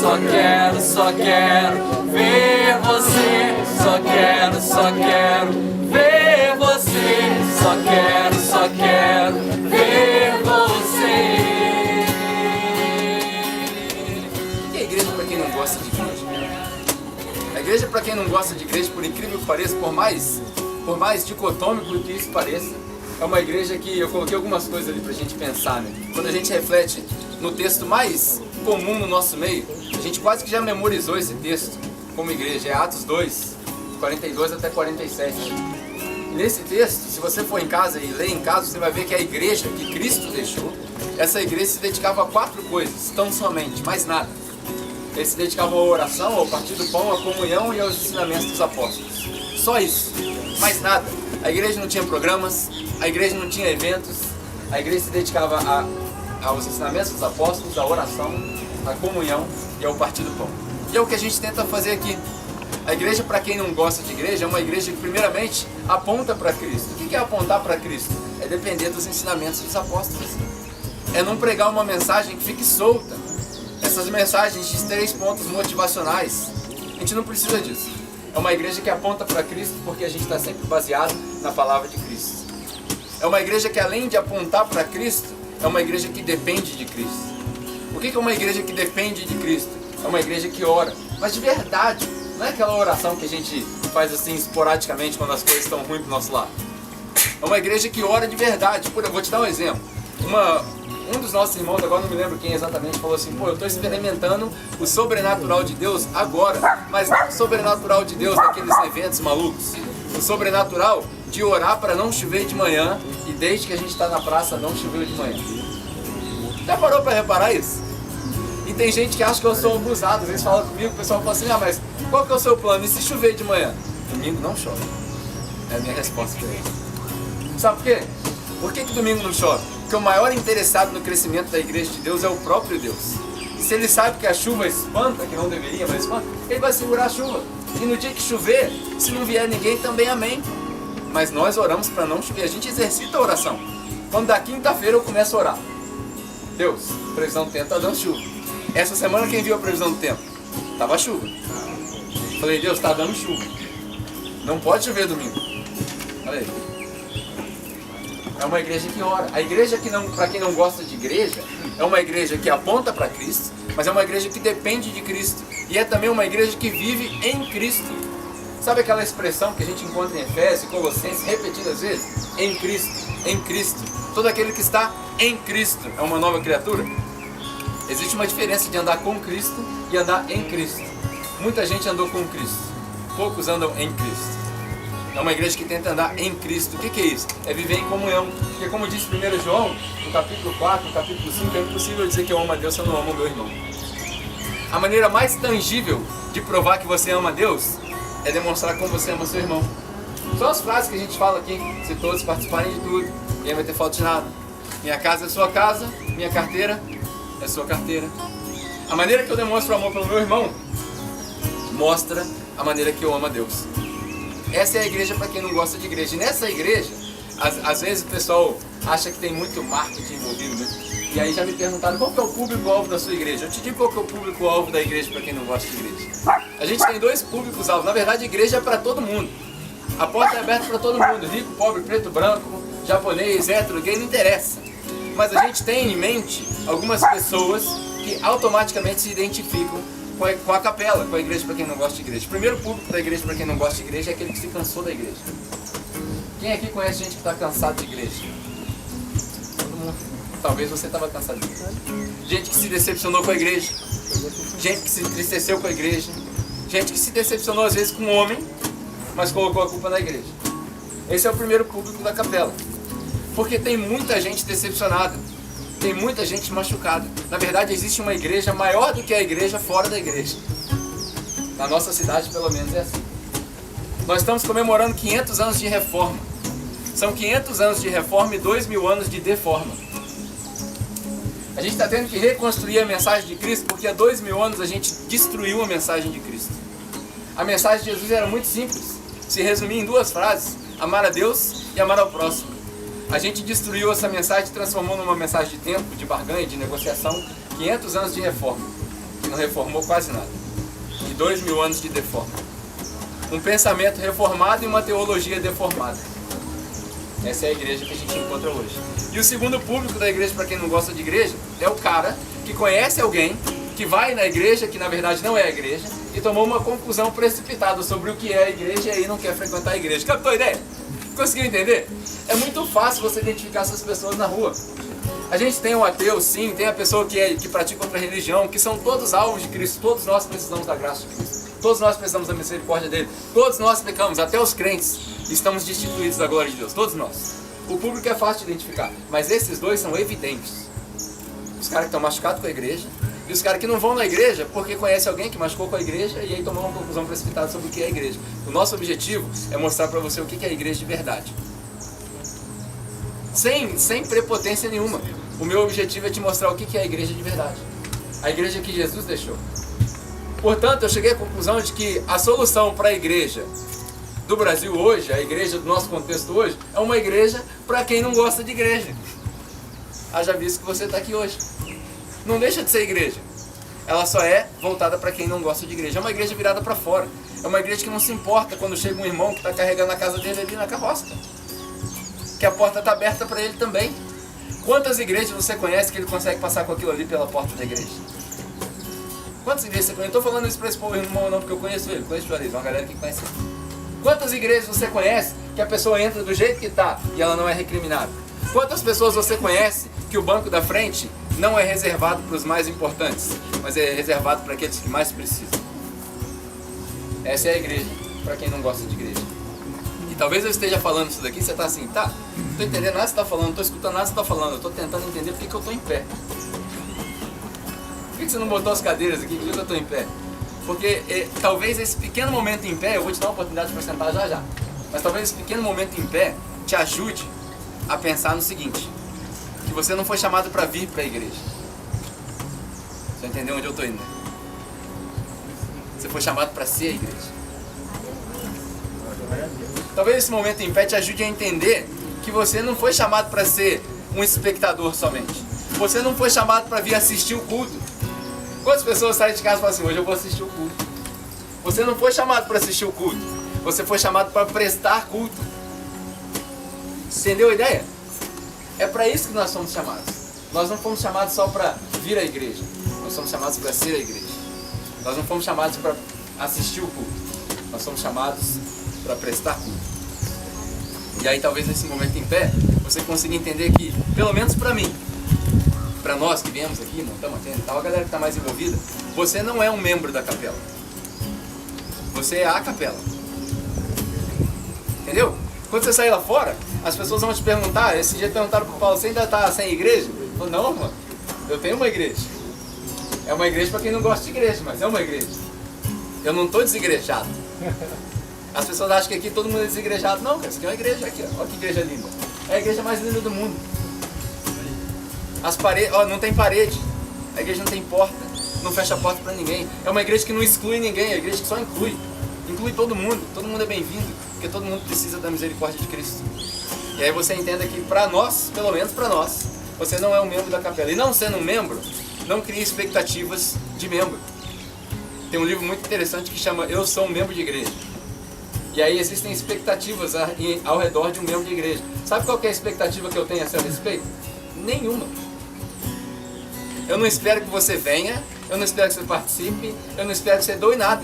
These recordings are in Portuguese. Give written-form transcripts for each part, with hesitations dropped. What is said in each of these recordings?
só quero ver você. Só quero ver você. Só quero ver você. E a igreja para quem não gosta de igreja? A igreja para quem não gosta de igreja, por incrível que pareça, por mais dicotômico que isso pareça, é uma igreja que eu coloquei algumas coisas ali pra gente pensar, né? Quando a gente reflete no texto mais comum no nosso meio, a gente quase que já memorizou esse texto como igreja, é Atos 2, 42 até 47. E nesse texto, se você for em casa e ler em casa, você vai ver que a igreja que Cristo deixou, essa igreja se dedicava a 4 coisas, tão somente, mais nada. Eles se dedicavam à oração, ao partir do pão, à comunhão e aos ensinamentos dos apóstolos. Só isso, mais nada. A igreja não tinha programas, a igreja não tinha eventos, a igreja se dedicava aos ensinamentos dos apóstolos, à oração, à comunhão e ao partir do pão. E é o que a gente tenta fazer aqui. A igreja, para quem não gosta de igreja, é uma igreja que primeiramente aponta para Cristo. O que é apontar para Cristo? É depender dos ensinamentos dos apóstolos. É não pregar uma mensagem que fique solta. Essas mensagens de 3 pontos motivacionais, a gente não precisa disso. É uma igreja que aponta para Cristo porque a gente está sempre baseado na palavra de Cristo. É uma igreja que, além de apontar para Cristo, é uma igreja que depende de Cristo. O que é uma igreja que depende de Cristo? É uma igreja que ora, mas de verdade. Não é aquela oração que a gente faz assim esporadicamente quando as coisas estão ruins pro nosso lado. É uma igreja que ora de verdade. Eu vou te dar um exemplo. Um dos nossos irmãos, agora não me lembro quem exatamente, falou assim: pô, eu estou experimentando o sobrenatural de Deus agora, mas não o sobrenatural de Deus daqueles eventos malucos. O sobrenatural de orar para não chover de manhã, e desde que a gente está na praça não choveu de manhã. Já parou para reparar isso? E tem gente que acha que eu sou abusado, às vezes fala comigo, o pessoal fala assim: ah, mas qual que é o seu plano? E se chover de manhã? Domingo não chove. É a minha resposta para ele. Sabe por quê? Por que domingo não chove? Porque o maior interessado no crescimento da igreja de Deus é o próprio Deus. E se ele sabe que a chuva espanta, que não deveria, mas espanta, ele vai segurar a chuva. E no dia que chover, se não vier ninguém, também amém. Mas nós oramos para não chover, a gente exercita a oração. Quando da quinta-feira eu começo a orar: Deus, previsão do tempo está dando chuva. Essa semana quem viu a previsão do tempo? Tava chuva. Falei: Deus, está dando chuva. Não pode chover domingo. Falei. É uma igreja que ora. A igreja que não, para quem não gosta de igreja, é uma igreja que aponta para Cristo, mas é uma igreja que depende de Cristo. E é também uma igreja que vive em Cristo. Sabe aquela expressão que a gente encontra em Efésios e Colossenses repetidas vezes? Em Cristo, em Cristo. Todo aquele que está em Cristo é uma nova criatura. Existe uma diferença de andar com Cristo e andar em Cristo. Muita gente andou com Cristo, poucos andam em Cristo. É uma igreja que tenta andar em Cristo. O que é isso? É viver em comunhão. Porque como diz 1 João, no capítulo 4, no capítulo 5, é impossível dizer que eu amo a Deus se eu não amo o meu irmão. A maneira mais tangível de provar que você ama a Deus é demonstrar como você ama o seu irmão. São as frases que a gente fala aqui: se todos participarem de tudo, ninguém vai ter falta de nada. Minha casa é sua casa, minha carteira é sua carteira. A maneira que eu demonstro amor pelo meu irmão mostra a maneira que eu amo a Deus. Essa é a igreja para quem não gosta de igreja. E nessa igreja, às vezes o pessoal acha que tem muito marketing envolvido, né? E aí já me perguntaram: qual que é o público-alvo da sua igreja? Eu te digo qual que é o público-alvo da igreja para quem não gosta de igreja. A gente tem 2 públicos-alvos. Na verdade, a igreja é para todo mundo. A porta é aberta para todo mundo. Rico, pobre, preto, branco, japonês, hétero, gay, não interessa. Mas a gente tem em mente algumas pessoas que automaticamente se identificam com a capela, com a igreja para quem não gosta de igreja. O primeiro público da igreja para quem não gosta de igreja é aquele que se cansou da igreja. Quem aqui conhece gente que está cansado de igreja? Todo mundo. Talvez você estava cansado de igreja. Gente que se decepcionou com a igreja. Gente que se entristeceu com a igreja. Gente que se decepcionou às vezes com um homem, mas colocou a culpa na igreja. Esse é o primeiro público da capela. Porque tem muita gente decepcionada. Tem muita gente machucada. Na verdade, existe uma igreja maior do que a igreja fora da igreja. Na nossa cidade, pelo menos, é assim. Nós estamos comemorando 500 anos de reforma. São 500 anos de reforma e 2.000 anos de deforma. A gente está tendo que reconstruir a mensagem de Cristo porque há 2.000 anos a gente destruiu a mensagem de Cristo. A mensagem de Jesus era muito simples. Se resumia em 2 frases: amar a Deus e amar ao próximo. A gente destruiu essa mensagem e transformou numa mensagem de tempo, de barganha, de negociação. 500 anos de reforma. não reformou quase nada. E 2000 anos de deforma. Um pensamento reformado e uma teologia deformada. Essa é a igreja que a gente encontra hoje. E o segundo público da igreja, para quem não gosta de igreja, é o cara que conhece alguém, que vai na igreja, que na verdade não é a igreja, e tomou uma conclusão precipitada sobre o que é a igreja e aí não quer frequentar a igreja. Captou a ideia? Conseguiu entender? É muito fácil você identificar essas pessoas na rua. A gente tem um ateu, sim, tem a pessoa que pratica outra religião, que são todos alvos de Cristo. Todos nós precisamos da graça de Cristo. Todos nós precisamos da misericórdia dele. Todos nós pecamos, até os crentes estamos destituídos da glória de Deus. Todos nós. O público é fácil de identificar, mas esses dois são evidentes. Os caras que estão machucados com a igreja e os caras que não vão na igreja porque conhecem alguém que machucou com a igreja e aí tomou uma conclusão precipitada sobre o que é a igreja. O nosso objetivo é mostrar para você o que é a igreja de verdade. Sem prepotência nenhuma. O meu objetivo é te mostrar o que é a igreja de verdade. A igreja que Jesus deixou. Portanto, eu cheguei à conclusão de que a solução para a igreja do Brasil hoje, a igreja do nosso contexto hoje, é uma igreja para quem não gosta de igreja. Haja visto que você está aqui hoje. Não deixa de ser igreja. Ela só é voltada para quem não gosta de igreja. É uma igreja virada para fora. É uma igreja que não se importa quando chega um irmão que está carregando a casa dele ali na carroça. Que a porta está aberta para ele também. Quantas igrejas você conhece que ele consegue passar com aquilo ali pela porta da igreja? Quantas igrejas você conhece? Não estou falando isso para esse povo irmão não, porque eu conheço ele, conheço o Juarez, uma galera que conhece ele. Quantas igrejas você conhece que a pessoa entra do jeito que está e ela não é recriminada? Quantas pessoas você conhece que o banco da frente não é reservado para os mais importantes, mas é reservado para aqueles que mais precisam? Essa é a igreja, para quem não gosta de igreja. E talvez eu esteja falando isso daqui e você está assim, tá, não estou entendendo nada que você está falando, não estou escutando nada que você está falando, eu estou tentando entender porque que eu estou em pé. Por que você não botou as cadeiras aqui? Por que eu estou em pé? Porque talvez esse pequeno momento em pé, eu vou te dar uma oportunidade para sentar já já, mas talvez esse pequeno momento em pé te ajude a pensar no seguinte, que você não foi chamado para vir para a igreja. Você entendeu onde eu estou indo? Né? Você foi chamado para ser a igreja. Talvez esse momento em pé te ajude a entender que você não foi chamado para ser um espectador somente. Você não foi chamado para vir assistir o culto. Quantas pessoas saem de casa e falam assim, hoje eu vou assistir o culto? Você não foi chamado para assistir o culto. Você foi chamado para prestar culto. Entendeu a ideia? É para isso que nós somos chamados. Nós não fomos chamados só para vir à igreja. Nós somos chamados para ser a igreja. Nós não fomos chamados para assistir o culto. Nós somos chamados para prestar culto. E aí talvez nesse momento em pé, você consiga entender que, pelo menos para mim, para nós que viemos aqui, montamos a tenda e tal, a galera que está mais envolvida, você não é um membro da capela. Você é a capela. Entendeu? Quando você sair lá fora, as pessoas vão te perguntar, esse dia perguntaram para o Paulo, você ainda está sem igreja? Eu falei, não, mano, eu tenho uma igreja. É uma igreja para quem não gosta de igreja, mas é uma igreja. Eu não estou desigrejado. As pessoas acham que aqui todo mundo é desigrejado. Não, cara, isso aqui é uma igreja aqui, ó. Olha que igreja linda. É a igreja mais linda do mundo. As paredes, ó, não tem parede. A igreja não tem porta. Não fecha a porta para ninguém. É uma igreja que não exclui ninguém, é uma igreja que só inclui. Inclui todo mundo é bem-vindo, porque todo mundo precisa da misericórdia de Cristo. E aí você entenda que para nós, pelo menos para nós, você não é um membro da capela. E não sendo um membro, não crie expectativas de membro. Tem um livro muito interessante que chama Eu Sou um Membro de Igreja. E aí existem expectativas ao redor de um membro de igreja. Sabe qual que é a expectativa que eu tenho a seu respeito? Nenhuma. Eu não espero que você venha, eu não espero que você participe, eu não espero que você doe nada.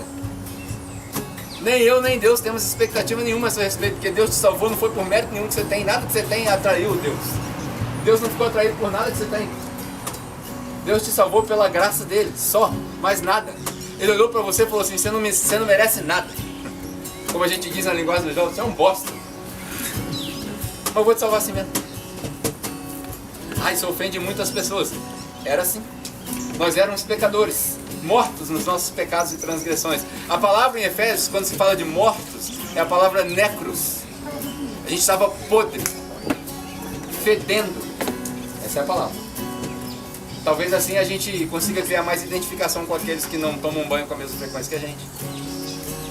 Nem eu, nem Deus temos expectativa nenhuma a seu respeito, porque Deus te salvou, não foi por mérito nenhum que você tem, nada que você tem atraiu Deus. Deus não ficou atraído por nada que você tem. Deus te salvou pela graça dele, só, mais nada. Ele olhou para você e falou assim, você não merece nada. Como a gente diz na linguagem dos jovens, você é um bosta. Mas eu vou te salvar assim mesmo. Isso ofende muitas pessoas. Era assim. Nós éramos pecadores, mortos nos nossos pecados e transgressões. A palavra em Efésios, quando se fala de mortos, é a palavra necros. A gente estava podre, fedendo. Essa é a palavra. Talvez assim a gente consiga criar mais identificação com aqueles que não tomam banho com a mesma frequência que a gente.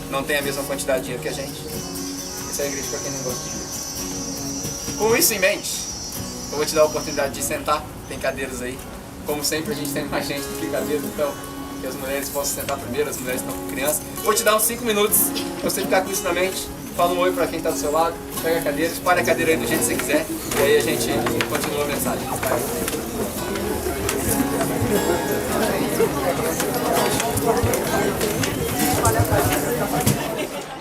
Não tem a mesma quantidade de dinheiro que a gente. Essa é a igreja para quem não gosta de Deus. Com isso em mente, eu vou te dar a oportunidade de sentar. Tem cadeiras aí. Como sempre, a gente tem mais gente do que cadeiras, então que as mulheres possam sentar primeiro, as mulheres estão com criança. Vou te dar uns 5 minutos para você ficar com isso na mente. Fala um oi para quem está do seu lado, pega a cadeira, espalha a cadeira aí do jeito que você quiser, e aí a gente continua a mensagem.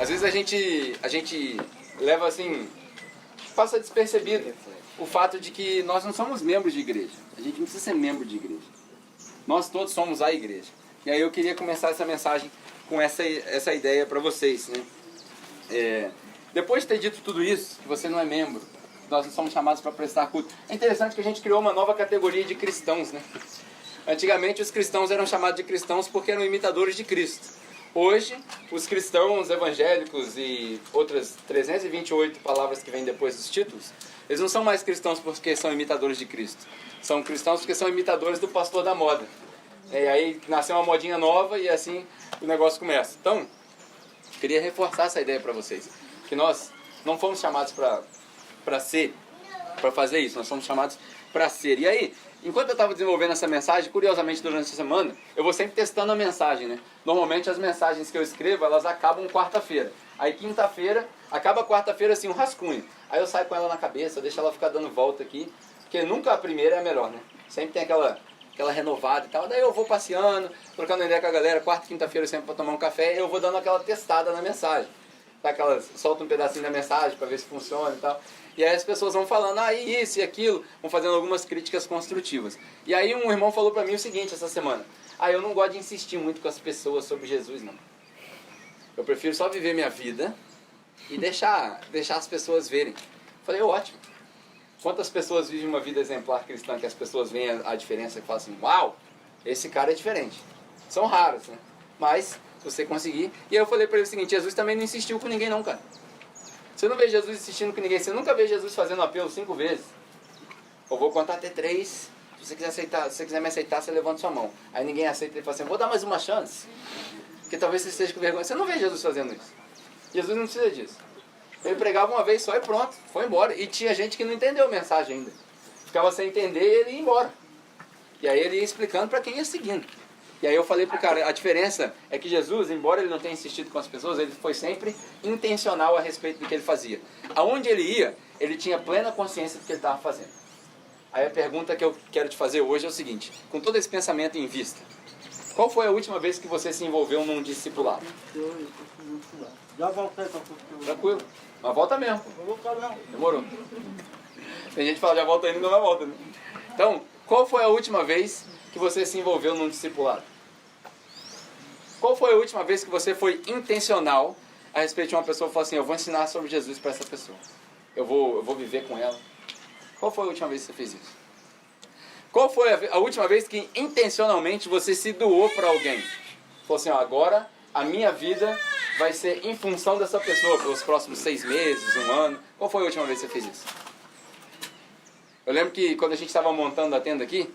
Às vezes a gente leva assim, passa despercebido o fato de que nós não somos membros de igreja. A gente não precisa ser membro de igreja. Nós todos somos a igreja. E aí eu queria começar essa mensagem com essa ideia para vocês, né? Depois de ter dito tudo isso, que você não é membro, nós não somos chamados para prestar culto. É interessante que a gente criou uma nova categoria de cristãos, né? Antigamente os cristãos eram chamados de cristãos porque eram imitadores de Cristo. Hoje, os cristãos evangélicos e outras 328 palavras que vêm depois dos títulos, eles não são mais cristãos porque são imitadores de Cristo. São cristãos porque são imitadores do pastor da moda. E aí nasceu uma modinha nova e assim o negócio começa. Então, eu queria reforçar essa ideia para vocês. Que nós não fomos chamados para ser, para fazer isso. Nós fomos chamados para ser. E aí, enquanto eu estava desenvolvendo essa mensagem, curiosamente durante essa semana, eu vou sempre testando a mensagem, né? Normalmente as mensagens que eu escrevo, elas acabam quarta-feira. Aí quinta-feira, acaba quarta-feira assim, um rascunho. Aí eu saio com ela na cabeça, deixo ela ficar dando volta aqui, porque nunca a primeira é a melhor, né? Sempre tem aquela renovada e tal. Daí eu vou passeando, trocando ideia com a galera, quarta e quinta-feira sempre para tomar um café, e eu vou dando aquela testada na mensagem. Tá, solta um pedacinho da mensagem para ver se funciona e tal. E aí as pessoas vão falando, isso e aquilo, vão fazendo algumas críticas construtivas. E aí um irmão falou para mim o seguinte essa semana: eu não gosto de insistir muito com as pessoas sobre Jesus, não. Eu prefiro só viver minha vida e deixar as pessoas verem. Falei, ótimo. Quantas pessoas vivem uma vida exemplar cristã que as pessoas veem a diferença e falam assim, uau, esse cara é diferente. São raros, né? Mas, se você conseguir... E aí eu falei para ele o seguinte, Jesus também não insistiu com ninguém não, cara. Você não vê Jesus insistindo com ninguém, você nunca vê Jesus fazendo apelo 5 vezes. Eu vou contar até 3, se você quiser aceitar, se você quiser me aceitar, você levanta sua mão. Aí ninguém aceita, ele fala assim, vou dar mais uma chance, porque talvez você esteja com vergonha. Você não vê Jesus fazendo isso. Jesus não precisa disso. Ele pregava uma vez só e pronto, foi embora. E tinha gente que não entendeu a mensagem ainda. Ficava sem entender e ele ia embora. E aí ele ia explicando para quem ia seguindo. E aí eu falei pro cara, a diferença é que Jesus, embora ele não tenha insistido com as pessoas, ele foi sempre intencional a respeito do que ele fazia. Aonde ele ia, ele tinha plena consciência do que ele estava fazendo. Aí a pergunta que eu quero te fazer hoje é o seguinte, com todo esse pensamento em vista, qual foi a última vez que você se envolveu num discipulado? Já voltei para Tranquilo, mas volta mesmo. Eu vou ficar mesmo. Demorou. Tem gente que fala, já volta indo, não vai volta, né? Então, qual foi a última vez que você se envolveu num discipulado? Qual foi a última vez que você foi intencional a respeito de uma pessoa e falou assim, eu vou ensinar sobre Jesus para essa pessoa. Eu vou viver com ela. Qual foi a última vez que você fez isso? Qual foi a última vez que intencionalmente você se doou para alguém? Falou assim, agora a minha vida vai ser em função dessa pessoa pelos próximos 6 meses, 1 ano. Qual foi a última vez que você fez isso? Eu lembro que quando a gente estava montando a tenda aqui,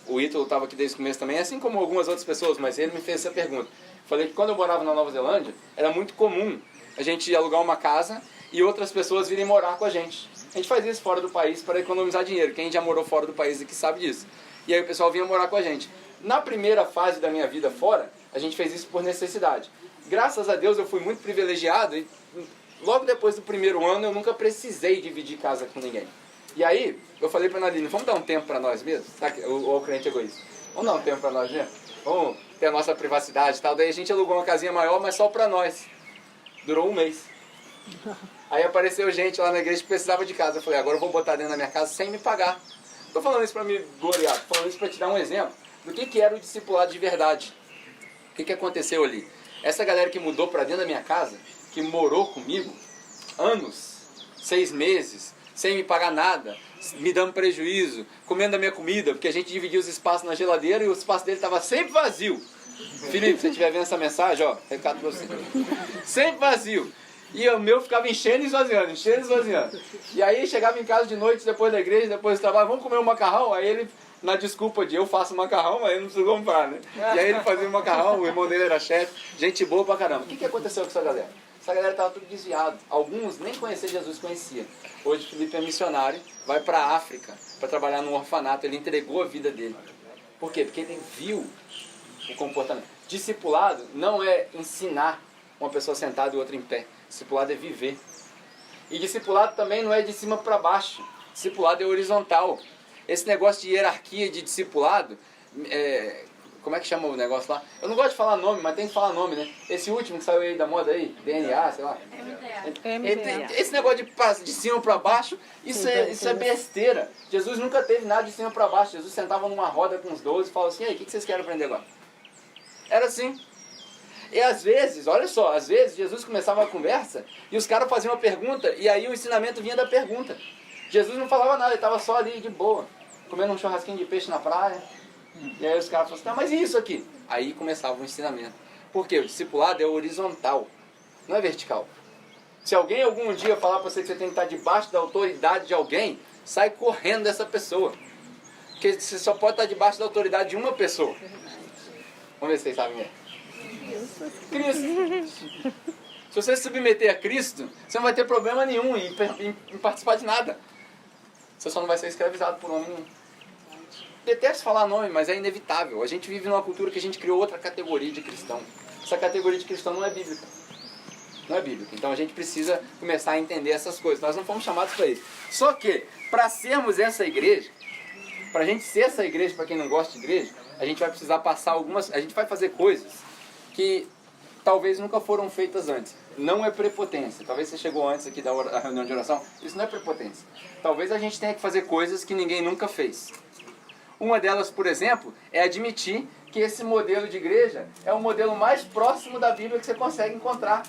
o Ítalo estava aqui desde o começo também, assim como algumas outras pessoas, mas ele me fez essa pergunta. Falei que quando eu morava na Nova Zelândia, era muito comum a gente alugar uma casa e outras pessoas virem morar com a gente. A gente faz isso fora do país para economizar dinheiro. Quem já morou fora do país aqui sabe disso. E aí o pessoal vinha morar com a gente. Na primeira fase da minha vida fora, a gente fez isso por necessidade. Graças a Deus eu fui muito privilegiado e logo depois do primeiro ano eu nunca precisei dividir casa com ninguém. E aí eu falei para a Naline, vamos dar um tempo para nós mesmos? Sabe, o crente egoísta. Vamos dar um tempo para nós mesmos? Vamos ter a nossa privacidade e tal. Daí a gente alugou uma casinha maior, mas só para nós. Durou 1 mês. Aí apareceu gente lá na igreja que precisava de casa. Eu falei, agora eu vou botar dentro da minha casa sem me pagar. Estou falando isso para me gloriar, estou falando isso para te dar um exemplo do que era o discipulado de verdade. O que aconteceu ali? Essa galera que mudou para dentro da minha casa, que morou comigo anos, 6 meses, sem me pagar nada, me dando prejuízo, comendo a minha comida, porque a gente dividia os espaços na geladeira e o espaço dele estava sempre vazio. Felipe, se você estiver vendo essa mensagem, ó, recado para você. Sempre vazio. E o meu ficava enchendo e esvaziando, enchendo e esvaziando. E aí chegava em casa de noite, depois da igreja, depois do trabalho, vamos comer um macarrão? Aí ele, na desculpa de eu faço macarrão, mas ele não precisa comprar, né? E aí ele fazia o macarrão, o irmão dele era chefe, gente boa pra caramba. O que aconteceu com essa galera? Essa galera estava tudo desviado. Alguns nem conheciam Jesus, conhecia. Hoje o Felipe é missionário, vai para a África para trabalhar num orfanato. Ele entregou a vida dele. Por quê? Porque ele viu o comportamento. Discipulado não é ensinar uma pessoa sentada e outra em pé. Discipulado é viver. E discipulado também não é de cima para baixo. Discipulado é horizontal. Esse negócio de hierarquia de discipulado, como é que chama o negócio lá? Eu não gosto de falar nome, mas tem que falar nome, né? Esse último que saiu aí da moda aí, DNA, sei lá. Esse negócio de cima para baixo, isso é besteira. Jesus nunca teve nada de cima para baixo. Jesus sentava numa roda com os 12 e falava assim, e aí, o que vocês querem aprender agora? Era assim. E às vezes, olha só, às vezes Jesus começava a conversa e os caras faziam uma pergunta e aí o ensinamento vinha da pergunta. Jesus não falava nada, ele estava só ali de boa, comendo um churrasquinho de peixe na praia. E aí os caras falavam assim, mas e isso aqui? Aí começava o ensinamento. Por quê? O discipulado é horizontal, não é vertical. Se alguém algum dia falar para você que você tem que estar debaixo da autoridade de alguém, sai correndo dessa pessoa. Porque você só pode estar debaixo da autoridade de uma pessoa. Vamos ver se vocês sabem quem é. Cristo. Se você se submeter a Cristo, você não vai ter problema nenhum em participar de nada. Você só não vai ser escravizado por homem nenhum. Detesto falar nome, mas é inevitável. A gente vive numa cultura que a gente criou outra categoria de cristão. Essa categoria de cristão não é bíblica. Não é bíblica. Então a gente precisa começar a entender essas coisas. Nós não fomos chamados para isso. Só que, para sermos essa igreja, para a gente ser essa igreja, para quem não gosta de igreja, a gente vai precisar passar algumas... A gente vai fazer coisas que talvez nunca foram feitas antes. Não é prepotência. Talvez você chegou antes aqui da reunião de oração. Isso não é prepotência. Talvez a gente tenha que fazer coisas que ninguém nunca fez. Uma delas, por exemplo, é admitir que esse modelo de igreja é o modelo mais próximo da Bíblia que você consegue encontrar.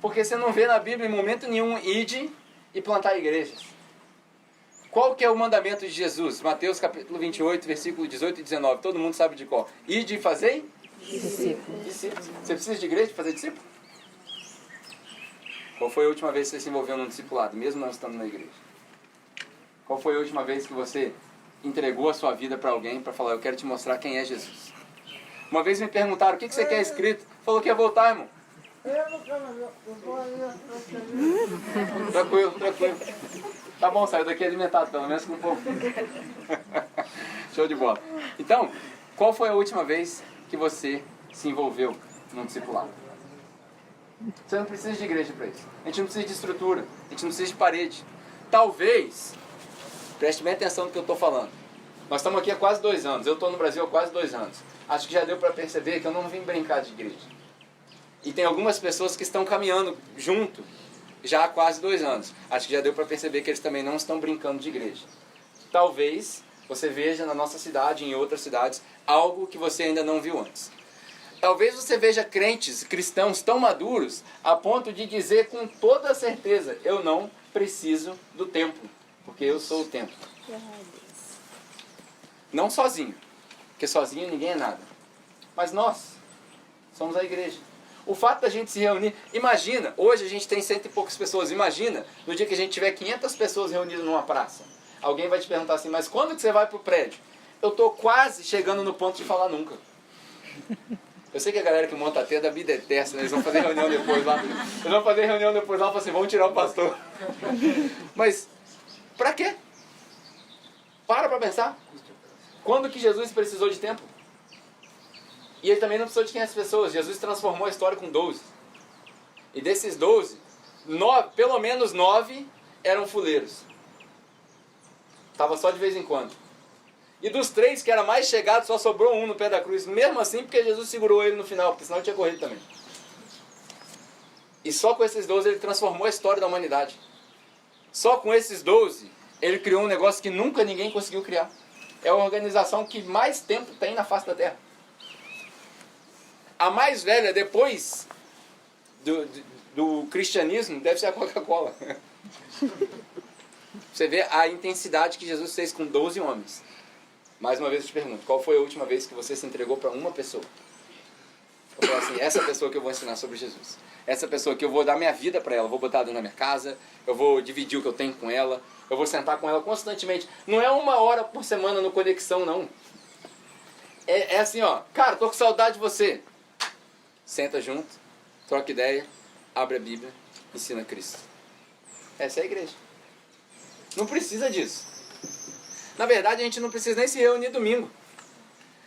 Porque você não vê na Bíblia em momento nenhum ide e plantar igrejas. Qual que é o mandamento de Jesus? Mateus capítulo 28, versículo 18 e 19. Todo mundo sabe de qual. Ide e fazei discípulos. Você precisa de igreja para fazer discípulo? Qual foi a última vez que você se envolveu num discipulado, mesmo não estando na igreja? Qual foi a última vez que você entregou a sua vida para alguém para falar, eu quero te mostrar quem é Jesus? Uma vez me perguntaram, o que você quer escrito? Falou que ia voltar, irmão. Tranquilo, tranquilo. Tá bom, saiu daqui alimentado, pelo menos com um pouco. Show de bola. Então, qual foi a última vez que você se envolveu num discipulado? Você não precisa de igreja para isso. A gente não precisa de estrutura. A gente não precisa de parede. Talvez, preste bem atenção no que eu estou falando. Nós estamos aqui há quase 2 anos. Eu estou no Brasil há quase 2 anos. Acho que já deu para perceber que eu não vim brincar de igreja. E tem algumas pessoas que estão caminhando junto já há quase 2 anos. Acho que já deu para perceber que eles também não estão brincando de igreja. Talvez você veja na nossa cidade e em outras cidades algo que você ainda não viu antes. Talvez você veja crentes, cristãos tão maduros a ponto de dizer com toda certeza, eu não preciso do templo, porque eu sou o templo. Não sozinho, porque sozinho ninguém é nada. Mas nós somos a igreja. O fato da gente se reunir, imagina, hoje a gente tem 100 e poucas pessoas, imagina no dia que a gente tiver 500 pessoas reunidas numa praça. Alguém vai te perguntar assim, mas quando que você vai pro prédio? Eu estou quase chegando no ponto de falar nunca. Eu sei que a galera que monta a tenda, a vida é terça, né? Eles vão fazer reunião depois lá. Eles vão fazer reunião depois lá e falam assim, vamos tirar o pastor. Mas, pra quê? Para pensar. Quando que Jesus precisou de tempo? E ele também não precisou de 500 pessoas. Jesus transformou a história com 12. E desses 12, pelo menos 9 eram fuleiros. Estava só de vez em quando. E dos 3 que era mais chegado, só sobrou um no pé da cruz. Mesmo assim, porque Jesus segurou ele no final, porque senão ele tinha corrido também. E só com esses 12 ele transformou a história da humanidade. Só com esses 12 ele criou um negócio que nunca ninguém conseguiu criar. É a organização que mais tempo tem na face da Terra. A mais velha, depois do cristianismo, deve ser a Coca-Cola. Você vê a intensidade que Jesus fez com 12 homens. Mais uma vez eu te pergunto, qual foi a última vez que você se entregou para uma pessoa? Eu falo assim, essa pessoa que eu vou ensinar sobre Jesus. Essa pessoa que eu vou dar minha vida para ela, eu vou botar ela na minha casa, eu vou dividir o que eu tenho com ela, eu vou sentar com ela constantemente. Não é 1 hora por semana no Conexão, não. É assim, ó, cara, tô com saudade de você. Senta junto, troca ideia, abre a Bíblia, ensina Cristo. Essa é a igreja. Não precisa disso. Na verdade, a gente não precisa nem se reunir domingo.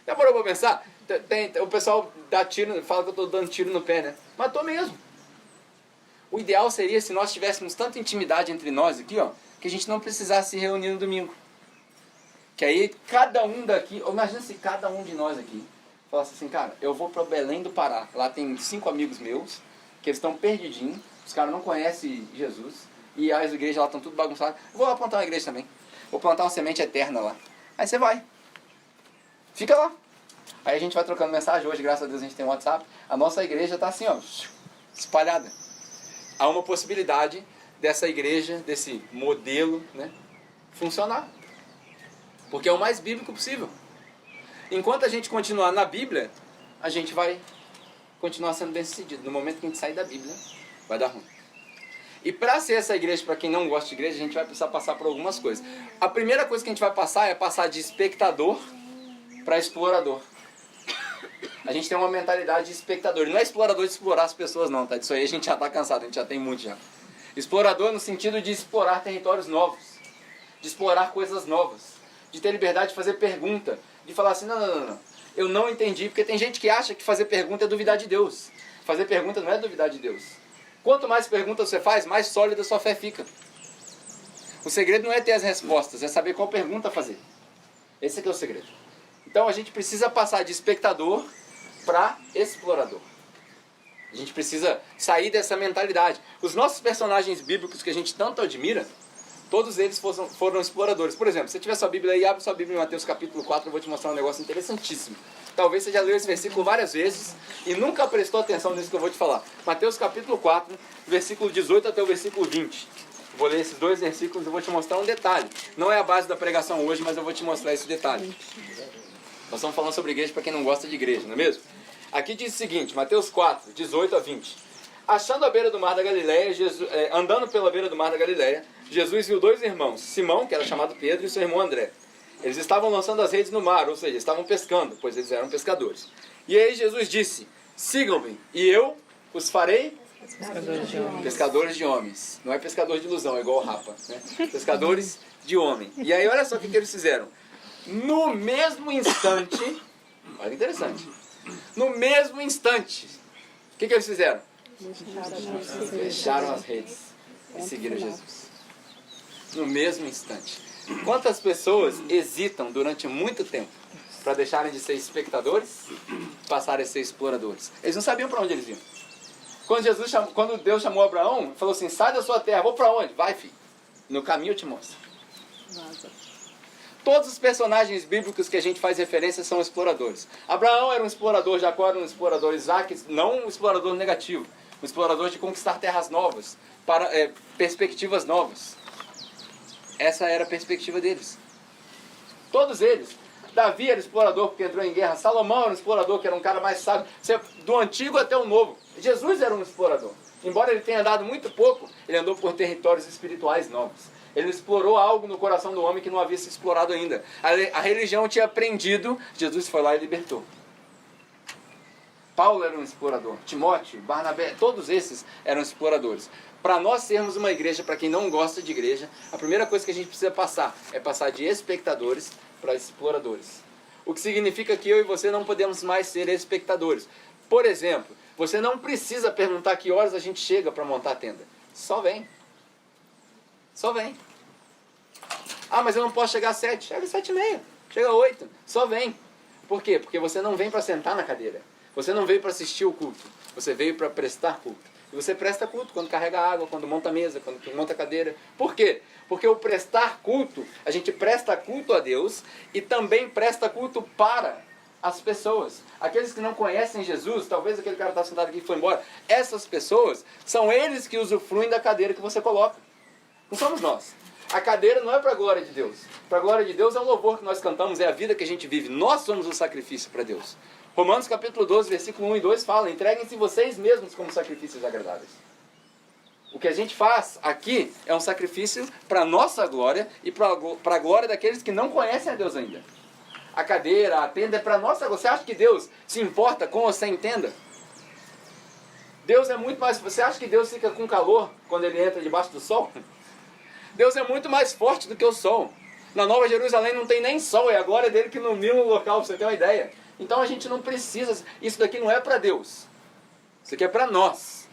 Já parou para pensar? O pessoal dá tiro, fala que eu estou dando tiro no pé, né? Mas estou mesmo. O ideal seria se nós tivéssemos tanta intimidade entre nós aqui, ó, que a gente não precisasse se reunir no domingo. Que aí cada um daqui, imagina se cada um de nós aqui falasse assim, cara, eu vou para Belém do Pará. Lá tem 5 amigos meus, que eles estão perdidinhos, os caras não conhecem Jesus, e as igrejas lá estão tudo bagunçadas. Vou lá plantar uma igreja também. Vou plantar uma semente eterna lá. Aí você vai. Fica lá. Aí a gente vai trocando mensagem. Hoje, graças a Deus, a gente tem um WhatsApp. A nossa igreja está assim, ó, espalhada. Há uma possibilidade dessa igreja, desse modelo, né, funcionar. Porque é o mais bíblico possível. Enquanto a gente continuar na Bíblia, a gente vai continuar sendo bem sucedido. No momento que a gente sair da Bíblia, vai dar ruim. E para ser essa igreja, para quem não gosta de igreja, a gente vai precisar passar por algumas coisas. A primeira coisa que a gente vai passar é passar de espectador para explorador. A gente tem uma mentalidade de espectador. Não é explorador de explorar as pessoas não, tá? Disso aí a gente já está cansado, a gente já tem muito já. Explorador no sentido de explorar territórios novos, de explorar coisas novas, de ter liberdade de fazer pergunta, de falar assim, não, eu não entendi, porque tem gente que acha que fazer pergunta é duvidar de Deus. Fazer pergunta não é duvidar de Deus. Quanto mais perguntas você faz, mais sólida a sua fé fica. O segredo não é ter as respostas, é saber qual pergunta fazer. Esse é que é o segredo. Então a gente precisa passar de espectador para explorador. A gente precisa sair dessa mentalidade. Os nossos personagens bíblicos que a gente tanto admira, todos eles foram exploradores. Por exemplo, se você tiver sua Bíblia aí, abre sua Bíblia em Mateus capítulo 4, eu vou te mostrar um negócio interessantíssimo. Talvez você já leu esse versículo várias vezes e nunca prestou atenção nisso que eu vou te falar. Mateus capítulo 4, versículo 18 até o versículo 20. Vou ler esses 2 versículos e vou te mostrar um detalhe. Não é a base da pregação hoje, mas eu vou te mostrar esse detalhe. Nós estamos falando sobre igreja para quem não gosta de igreja, não é mesmo? Aqui diz o seguinte, Mateus 4, 18 a 20. Achando a beira do mar da Galileia, andando pela beira do mar da Galileia, Jesus viu 2 irmãos, Simão, que era chamado Pedro, e seu irmão André. Eles estavam lançando as redes no mar, ou seja, estavam pescando, pois eles eram pescadores. E aí Jesus disse, sigam-me, e eu os farei pescadores de homens. Não é pescador de ilusão, é igual o Rapa, né? Pescadores de homem. E aí olha só o que eles fizeram. No mesmo instante, olha que interessante, no mesmo instante, o que eles fizeram? Fecharam as redes e seguiram Jesus. No mesmo instante. Quantas pessoas hesitam durante muito tempo para deixarem de ser espectadores e passarem a ser exploradores? Eles não sabiam para onde eles iam. Quando Deus chamou Abraão, falou assim, sai da sua terra, vou para onde? Vai, filho. No caminho eu te mostro. Todos os personagens bíblicos que a gente faz referência são exploradores. Abraão era um explorador, Jacó era um explorador, Isaac não um explorador negativo, um explorador de conquistar terras novas, para perspectivas novas. Essa era a perspectiva deles. Todos eles. Davi era explorador porque entrou em guerra. Salomão era um explorador que era um cara mais sábio. Do antigo até o novo. Jesus era um explorador. Embora ele tenha andado muito pouco, ele andou por territórios espirituais novos. Ele explorou algo no coração do homem que não havia se explorado ainda. A religião tinha aprendido, Jesus foi lá e libertou. Paulo era um explorador. Timóteo, Barnabé, todos esses eram exploradores. Para nós sermos uma igreja, para quem não gosta de igreja, a primeira coisa que a gente precisa passar é passar de espectadores para exploradores. O que significa que eu e você não podemos mais ser espectadores. Por exemplo, você não precisa perguntar que horas a gente chega para montar a tenda. Só vem. Só vem. Ah, mas eu não posso chegar às 7. Chega às 7h30. Chega às 8. Só vem. Por quê? Porque você não vem para sentar na cadeira. Você não veio para assistir o culto. Você veio para prestar culto. E você presta culto quando carrega água, quando monta a mesa, quando monta a cadeira. Por quê? Porque o prestar culto, a gente presta culto a Deus e também presta culto para as pessoas. Aqueles que não conhecem Jesus, talvez aquele cara que está sentado aqui e foi embora, essas pessoas são eles que usufruem da cadeira que você coloca. Não somos nós. A cadeira não é para a glória de Deus. Para a glória de Deus é o louvor que nós cantamos, é a vida que a gente vive. Nós somos o sacrifício para Deus. Romanos capítulo 12, versículo 1 e 2 fala, entreguem-se vocês mesmos como sacrifícios agradáveis. O que a gente faz aqui é um sacrifício para a nossa glória e para a glória daqueles que não conhecem a Deus ainda. A cadeira, a tenda é para a nossa glória. Você acha que Deus se importa com ou sem tenda? Deus é muito mais... Você acha que Deus fica com calor quando ele entra debaixo do sol? Deus é muito mais forte do que o sol. Na Nova Jerusalém não tem nem sol, é a glória dele que ilumina o local, pra você ter uma ideia. Então a gente não precisa, isso daqui não é para Deus, isso aqui é para nós,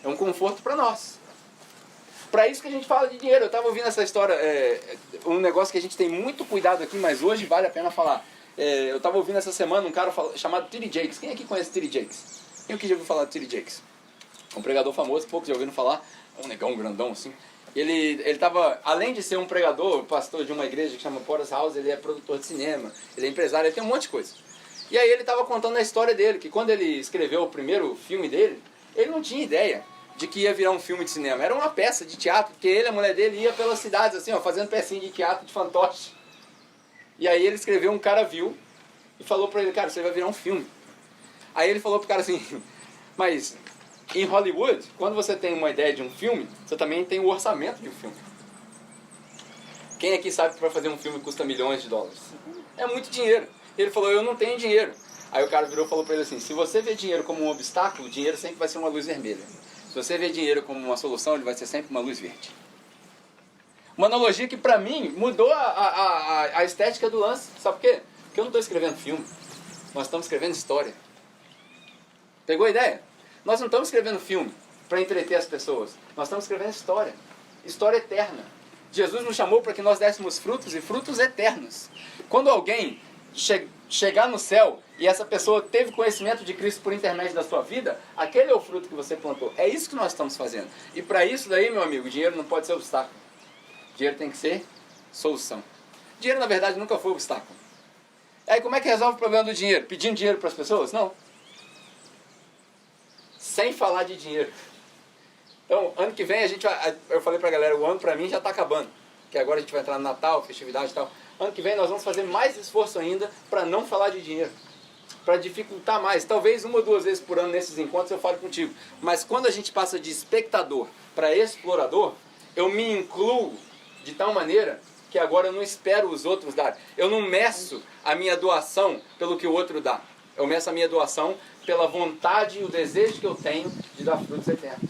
é um conforto para nós. Para isso que a gente fala de dinheiro. Eu estava ouvindo essa história, um negócio que a gente tem muito cuidado aqui, mas hoje vale a pena falar. Eu estava ouvindo essa semana um cara chamado T.D. Jakes. Quem aqui conhece T.D. Jakes? Quem aqui já ouviu falar de T.D. Jakes? Um pregador famoso, poucos já ouviram falar, um negão grandão assim. Ele estava, além de ser um pregador, pastor de uma igreja que chama Porter's House, ele é produtor de cinema, ele é empresário, ele tem um monte de coisa. E aí ele estava contando a história dele, que quando ele escreveu o primeiro filme dele, ele não tinha ideia de que ia virar um filme de cinema. Era uma peça de teatro, porque ele e a mulher dele ia pelas cidades assim, ó, fazendo pecinha de teatro de fantoche. E aí ele escreveu, um cara viu e falou pra ele, cara, você vai virar um filme. Aí ele falou pro cara assim, mas em Hollywood, quando você tem uma ideia de um filme, você também tem o orçamento de um filme. Quem aqui sabe que para fazer um filme custa milhões de dólares? É muito dinheiro. Ele falou, eu não tenho dinheiro. Aí o cara virou e falou pra ele assim, se você vê dinheiro como um obstáculo, o dinheiro sempre vai ser uma luz vermelha. Se você vê dinheiro como uma solução, ele vai ser sempre uma luz verde. Uma analogia que pra mim mudou a estética do lance. Sabe por quê? Porque eu não estou escrevendo filme. Nós estamos escrevendo história. Pegou a ideia? Nós não estamos escrevendo filme para entreter as pessoas. Nós estamos escrevendo história. História eterna. Jesus nos chamou para que nós dessemos frutos e frutos eternos. Quando alguém chegar no céu e essa pessoa teve conhecimento de Cristo por intermédio da sua vida, aquele é o fruto que você plantou. É isso que nós estamos fazendo. E para isso daí, meu amigo, dinheiro não pode ser obstáculo. Dinheiro tem que ser solução. Dinheiro, na verdade, nunca foi obstáculo. Aí como é que resolve o problema do dinheiro? Pedindo dinheiro para as pessoas? Não. Sem falar de dinheiro. Então, ano que vem, eu falei para a galera, o ano para mim já está acabando. Que agora a gente vai entrar no Natal, festividade e tal. Ano que vem nós vamos fazer mais esforço ainda para não falar de dinheiro. Para dificultar mais. Talvez 1 ou 2 vezes por ano nesses encontros eu fale contigo. Mas quando a gente passa de espectador para explorador, eu me incluo de tal maneira que agora eu não espero os outros darem. Eu não meço a minha doação pelo que o outro dá. Eu meço a minha doação pela vontade e o desejo que eu tenho de dar frutos eternos.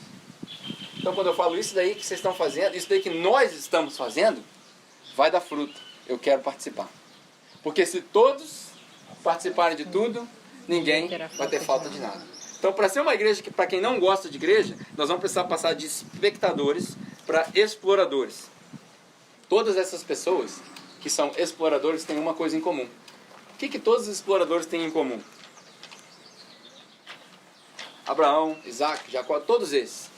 Então quando eu falo isso daí que vocês estão fazendo, isso daí que nós estamos fazendo, vai dar fruto. Eu quero participar. Porque se todos participarem de tudo, ninguém vai ter falta de nada. Então para ser uma igreja que, para quem não gosta de igreja, nós vamos precisar passar de espectadores para exploradores. Todas essas pessoas que são exploradores têm uma coisa em comum. O que todos os exploradores têm em comum? Abraão, Isaac, Jacó, todos esses.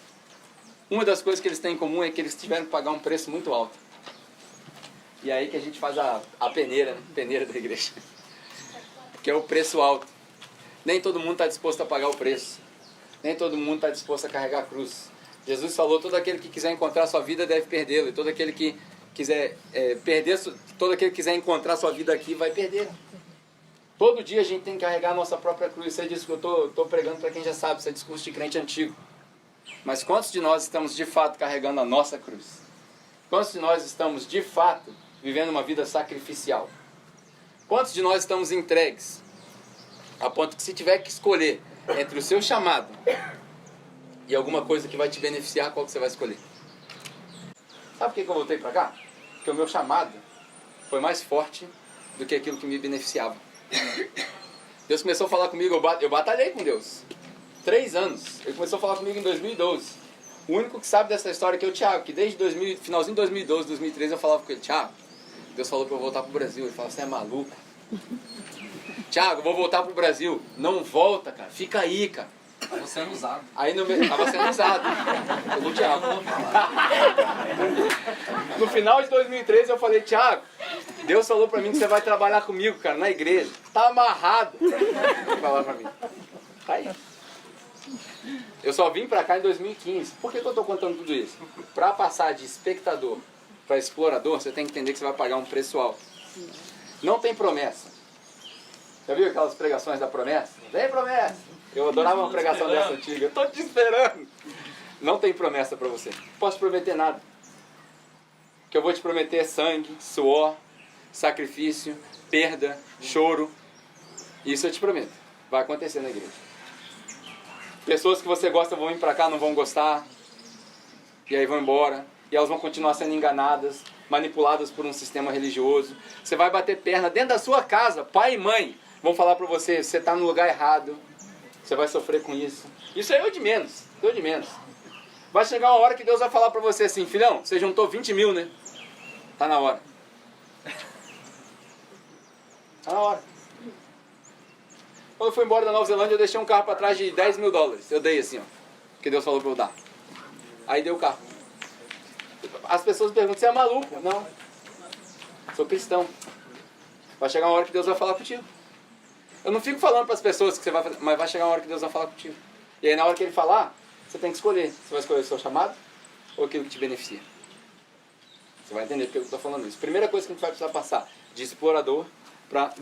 Uma das coisas que eles têm em comum é que eles tiveram que pagar um preço muito alto. E é aí que a gente faz a peneira, né? Peneira da igreja. Que é o preço alto. Nem todo mundo está disposto a pagar o preço. Nem todo mundo está disposto a carregar a cruz. Jesus falou, todo aquele que quiser encontrar a sua vida deve perdê-la. E todo aquele que quiser todo aquele que quiser encontrar a sua vida aqui vai perder. Todo dia a gente tem que carregar a nossa própria cruz. Isso é disso que eu estou pregando para quem já sabe. Isso é discurso de crente antigo. Mas quantos de nós estamos de fato carregando a nossa cruz? Quantos de nós estamos de fato vivendo uma vida sacrificial? Quantos de nós estamos entregues a ponto que se tiver que escolher entre o seu chamado e alguma coisa que vai te beneficiar, qual que você vai escolher? Sabe por que eu voltei para cá? Porque o meu chamado foi mais forte do que aquilo que me beneficiava. Deus começou a falar comigo, eu batalhei com Deus 3 anos. Ele começou a falar comigo em 2012. O único que sabe dessa história aqui é o Thiago, que desde finalzinho de 2012, 2013 eu falava com ele, Thiago, Deus falou para eu voltar pro Brasil. Ele falou, você é maluco? Thiago, eu vou voltar pro Brasil. Não volta, cara, fica aí, cara. Estava sendo usado. Aí estava sendo usado. Pelo Thiago. No final de 2013 eu falei, Thiago, Deus falou pra mim que você vai trabalhar comigo, cara, na igreja. Tá amarrado. Ele falou pra mim. Tá aí. Eu só vim pra cá em 2015. Por que eu tô contando tudo isso? Pra passar de espectador para explorador, você tem que entender que você vai pagar um preço alto. Não tem promessa. Já viu aquelas pregações da promessa? Tem promessa. Eu adorava uma pregação dessa antiga. Eu tô te esperando. Não tem promessa pra você. Não posso prometer nada. O que eu vou te prometer é sangue, suor, sacrifício, perda, choro. Isso eu te prometo. Vai acontecer na igreja. Pessoas que você gosta vão vir pra cá, não vão gostar. E aí vão embora. E elas vão continuar sendo enganadas, manipuladas por um sistema religioso. Você vai bater perna dentro da sua casa, pai e mãe. Vão falar para você, você está no lugar errado, você vai sofrer com isso. Isso é eu de menos, eu de menos. Vai chegar uma hora que Deus vai falar para você assim, filhão, você juntou 20 mil, né? Tá na hora. Tá na hora. Quando eu fui embora da Nova Zelândia, eu deixei um carro para trás de 10 mil dólares. Eu dei assim, ó. Que Deus falou para eu dar. Aí dei o carro. As pessoas perguntam, você é maluco? Não. Sou cristão. Vai chegar uma hora que Deus vai falar contigo. Eu não fico falando para as pessoas que você vai fazer, mas vai chegar uma hora que Deus vai falar contigo. E aí na hora que Ele falar, você tem que escolher. Você vai escolher o seu chamado ou aquilo que te beneficia. Você vai entender porque eu estou falando isso. Primeira coisa que a gente vai precisar passar, de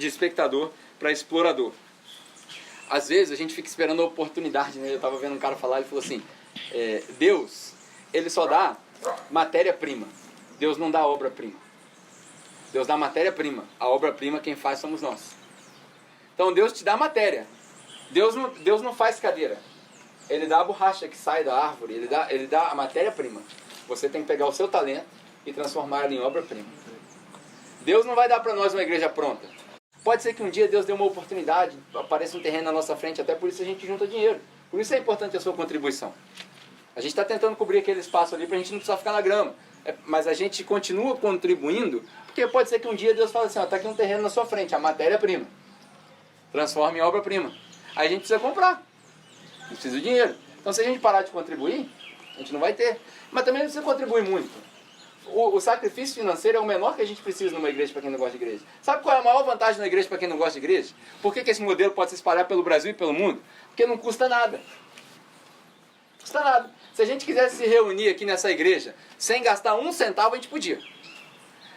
espectador para explorador. Às vezes a gente fica esperando a oportunidade, né? Eu estava vendo um cara falar, ele falou assim, Deus, Ele só dá matéria-prima. Deus não dá obra-prima. Deus dá matéria-prima. A obra-prima quem faz somos nós. Então Deus te dá matéria. Deus não faz cadeira. Ele dá a borracha que sai da árvore. Ele dá a matéria-prima. Você tem que pegar o seu talento e transformar ele em obra-prima. Deus não vai dar para nós uma igreja pronta. Pode ser que um dia Deus dê uma oportunidade, apareça um terreno na nossa frente, até por isso a gente junta dinheiro. Por isso é importante a sua contribuição. A gente está tentando cobrir aquele espaço ali para a gente não precisar ficar na grama. Mas a gente continua contribuindo, porque pode ser que um dia Deus fale assim, está aqui um terreno na sua frente, a matéria-prima. Transforma em obra-prima. Aí a gente precisa comprar. A gente precisa de dinheiro. Então se a gente parar de contribuir, a gente não vai ter. Mas também não precisa contribuir muito. O sacrifício financeiro é o menor que a gente precisa numa igreja para quem não gosta de igreja. Sabe qual é a maior vantagem na igreja para quem não gosta de igreja? Por que esse modelo pode se espalhar pelo Brasil e pelo mundo? Porque não custa nada. Não custa nada. Se a gente quisesse se reunir aqui nessa igreja sem gastar um centavo, a gente podia.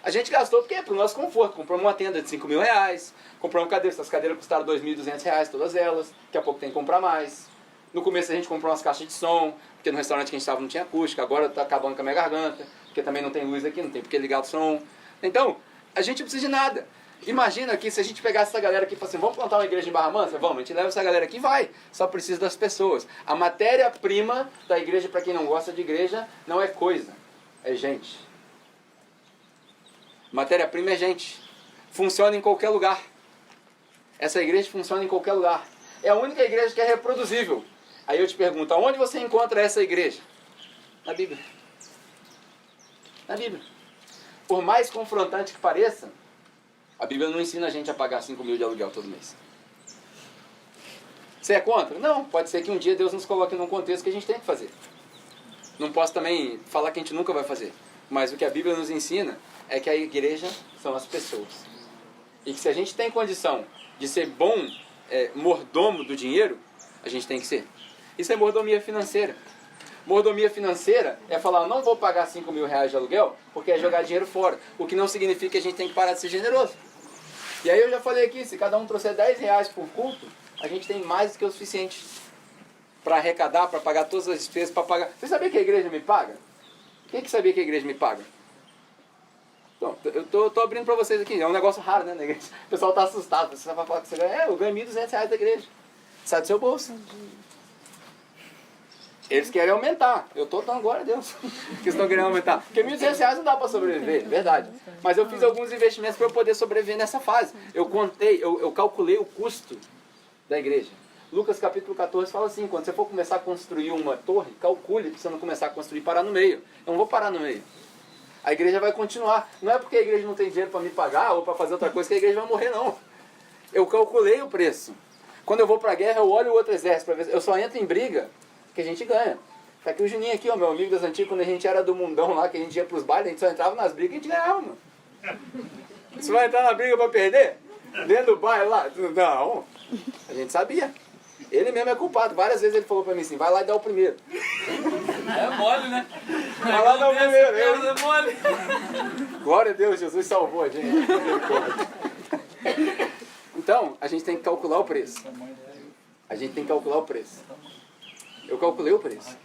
A gente gastou porque é para o nosso conforto. Compramos uma tenda de 5 mil reais, compramos cadeiras. Essas cadeiras custaram 2.200 reais todas elas. Daqui a pouco tem que comprar mais. No começo a gente comprou umas caixas de som, porque no restaurante que a gente estava não tinha acústica. Agora está acabando com a minha garganta, porque também não tem luz aqui, não tem porque ligar o som. Então, a gente não precisa de nada. Imagina aqui se a gente pegasse essa galera aqui e falasse assim, vamos plantar uma igreja em Barra Mansa? Vamos, a gente leva essa galera aqui e vai. Só precisa das pessoas. A matéria-prima da igreja, para quem não gosta de igreja, não é coisa, é gente. Matéria-prima é gente. Funciona em qualquer lugar. Essa igreja funciona em qualquer lugar. É a única igreja que é reproduzível. Aí eu te pergunto, aonde você encontra essa igreja? Na Bíblia. Na Bíblia. Por mais confrontante que pareça, a Bíblia não ensina a gente a pagar 5 mil de aluguel todo mês. Você é contra? Não. Pode ser que um dia Deus nos coloque num contexto que a gente tem que fazer. Não posso também falar que a gente nunca vai fazer. Mas o que a Bíblia nos ensina é que a igreja são as pessoas. E que se a gente tem condição de ser bom mordomo do dinheiro, a gente tem que ser. Isso é mordomia financeira. Mordomia financeira é falar, eu não vou pagar 5 mil reais de aluguel, porque é jogar dinheiro fora. O que não significa que a gente tem que parar de ser generoso. E aí eu já falei aqui, se cada um trouxer 10 reais por culto, a gente tem mais do que o suficiente para arrecadar, para pagar todas as despesas, para pagar... Você sabia que a igreja me paga? Quem que sabia que a igreja me paga? Então, eu tô abrindo para vocês aqui, é um negócio raro, né, na igreja. O pessoal tá assustado, você vai falar que você ganha, eu ganho 1.200 reais da igreja. Sai do seu bolso. Eles querem aumentar. Eu estou dando glória a Deus que estão querendo aumentar. Porque 1.200 reais não dá para sobreviver, verdade. Mas eu fiz alguns investimentos para eu poder sobreviver nessa fase. Eu calculei o custo da igreja. Lucas capítulo 14 fala assim, quando você for começar a construir uma torre, calcule para você não começar a construir e parar no meio. Eu não vou parar no meio. A igreja vai continuar. Não é porque a igreja não tem dinheiro para me pagar ou para fazer outra coisa que a igreja vai morrer, não. Eu calculei o preço. Quando eu vou para a guerra, eu olho o outro exército para ver. Eu só entro em briga que a gente ganha. Tá aqui o Juninho aqui, ó, meu amigo das antigas, quando a gente era do mundão lá, que a gente ia pros bailes, a gente só entrava nas brigas e a gente ganhava, mano. Você vai entrar na briga pra perder? Dentro do baile lá? Não. A gente sabia. Ele mesmo é culpado. Várias vezes ele falou pra mim assim, vai lá e dá o primeiro. É mole, né? Vai lá e dá o primeiro. É mole. Glória a Deus, Jesus salvou a gente. Então, a gente tem que calcular o preço. A gente tem que calcular o preço. Eu calculei o preço.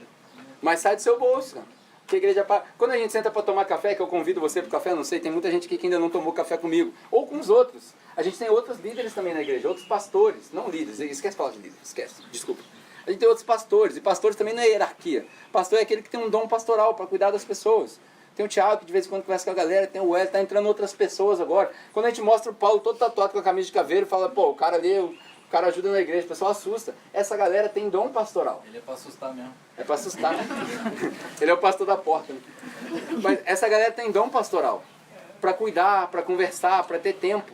Mas sai do seu bolso, cara. Porque a igreja paga. Quando a gente senta para tomar café, que eu convido você para o café, não sei, tem muita gente aqui que ainda não tomou café comigo. Ou com os outros. A gente tem outros líderes também na igreja, outros pastores. Não líderes, esquece falar de líderes, esquece, desculpa. A gente tem outros pastores, e pastores também não é hierarquia. Pastor é aquele que tem um dom pastoral para cuidar das pessoas. Tem o Thiago que de vez em quando conversa com a galera, tem o Hélio, tá entrando outras pessoas agora. Quando a gente mostra o Paulo todo tatuado com a camisa de caveiro, fala, pô, o cara ali, o cara ajuda na igreja, o pessoal assusta. Essa galera tem dom pastoral. Ele é pra assustar mesmo. É pra assustar, né? Ele é o pastor da porta, né? Mas essa galera tem dom pastoral. Pra cuidar, pra conversar, pra ter tempo.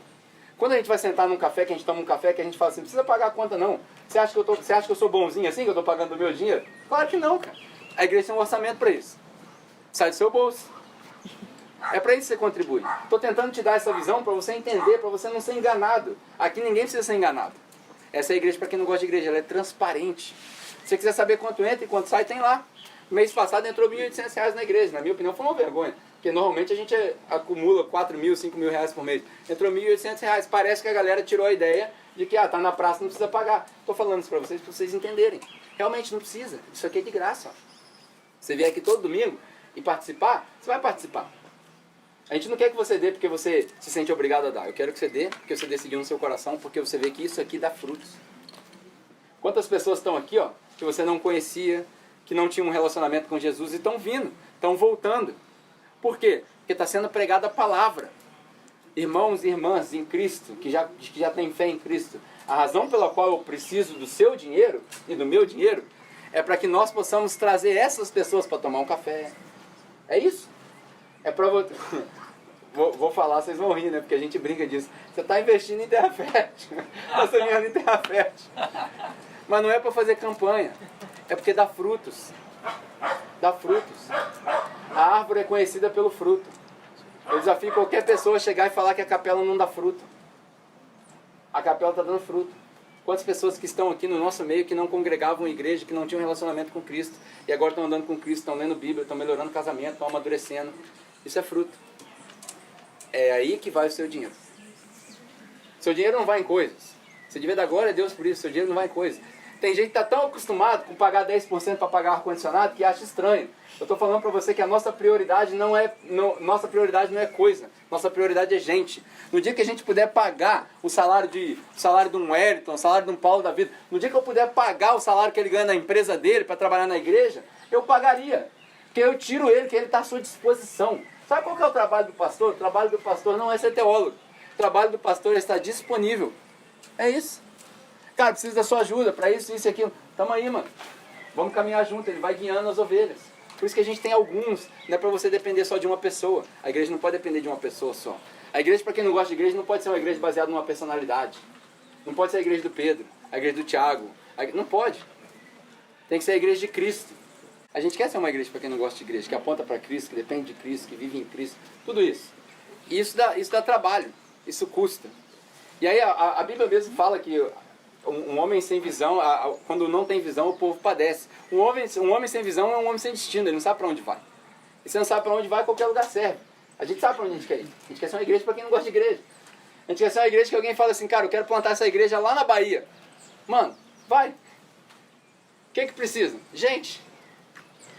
Quando a gente vai sentar num café, que a gente toma um café, que a gente fala assim, não precisa pagar a conta não. Você acha que eu sou bonzinho assim, que eu tô pagando o meu dinheiro? Claro que não, cara. A igreja tem um orçamento pra isso. Sai do seu bolso. É para isso que você contribui. Estou tentando te dar essa visão para você entender, para você não ser enganado. Aqui ninguém precisa ser enganado. Essa é a igreja para quem não gosta de igreja, ela é transparente. Se você quiser saber quanto entra e quanto sai, tem lá. Mês passado entrou R$1.800 na igreja. Na minha opinião foi uma vergonha. Porque normalmente a gente acumula R$4.000, R$5.000 por mês. Entrou R$1.800. Parece que a galera tirou a ideia de que tá na praça, não precisa pagar. Estou falando isso para vocês entenderem. Realmente não precisa. Isso aqui é de graça. Ó. Você vier aqui todo domingo e participar, você vai participar. A gente não quer que você dê porque você se sente obrigado a dar. Eu quero que você dê porque você decidiu no seu coração, porque você vê que isso aqui dá frutos. Quantas pessoas estão aqui, ó, que você não conhecia, que não tinham um relacionamento com Jesus e estão vindo, estão voltando. Por quê? Porque está sendo pregada a palavra. Irmãos e irmãs em Cristo, que já têm fé em Cristo, a razão pela qual eu preciso do seu dinheiro e do meu dinheiro é para que nós possamos trazer essas pessoas para tomar um café. É isso. É para vou falar, vocês vão rir, né? Porque a gente brinca disso. Você está investindo em terra fértil. Está semeando em terra fértil. Mas não é para fazer campanha. É porque dá frutos. Dá frutos. A árvore é conhecida pelo fruto. Eu desafio qualquer pessoa a chegar e falar que a capela não dá fruto. A capela está dando fruto. Quantas pessoas que estão aqui no nosso meio que não congregavam em igreja, que não tinham relacionamento com Cristo, e agora estão andando com Cristo, estão lendo Bíblia, estão melhorando o casamento, estão amadurecendo. Isso é fruto. É aí que vai o seu dinheiro. Seu dinheiro não vai em coisas. Você devia dar glória a Deus por isso, seu dinheiro não vai em coisas. Tem gente que está tão acostumado com pagar 10% para pagar ar-condicionado que acha estranho. Eu estou falando para você que a nossa prioridade não é coisa. Nossa prioridade é gente. No dia que a gente puder pagar o salário de um Wellington, o salário de um Paulo da vida, no dia que eu puder pagar o salário que ele ganha na empresa dele para trabalhar na igreja, eu pagaria. Porque eu tiro ele, que ele está à sua disposição. Sabe qual que é o trabalho do pastor? O trabalho do pastor não é ser teólogo. O trabalho do pastor é estar disponível. É isso. Cara, precisa da sua ajuda para isso e aquilo. Tamo aí, mano. Vamos caminhar junto. Ele vai guiando as ovelhas. Por isso que a gente tem alguns. Não é para você depender só de uma pessoa. A igreja não pode depender de uma pessoa só. A igreja, para quem não gosta de igreja, não pode ser uma igreja baseada numa personalidade. Não pode ser a igreja do Pedro, a igreja do Tiago. Não pode. Tem que ser a igreja de Cristo. A gente quer ser uma igreja para quem não gosta de igreja, que aponta para Cristo, que depende de Cristo, que vive em Cristo. Tudo isso. E isso dá trabalho. Isso custa. E aí a Bíblia mesmo fala que um homem sem visão, quando não tem visão, o povo padece. Um homem sem visão é um homem sem destino, ele não sabe para onde vai. E você não sabe para onde vai, qualquer lugar serve. A gente sabe para onde a gente quer ir. A gente quer ser uma igreja para quem não gosta de igreja. A gente quer ser uma igreja que alguém fala assim, cara, eu quero plantar essa igreja lá na Bahia. Mano, vai. O que precisa? Gente.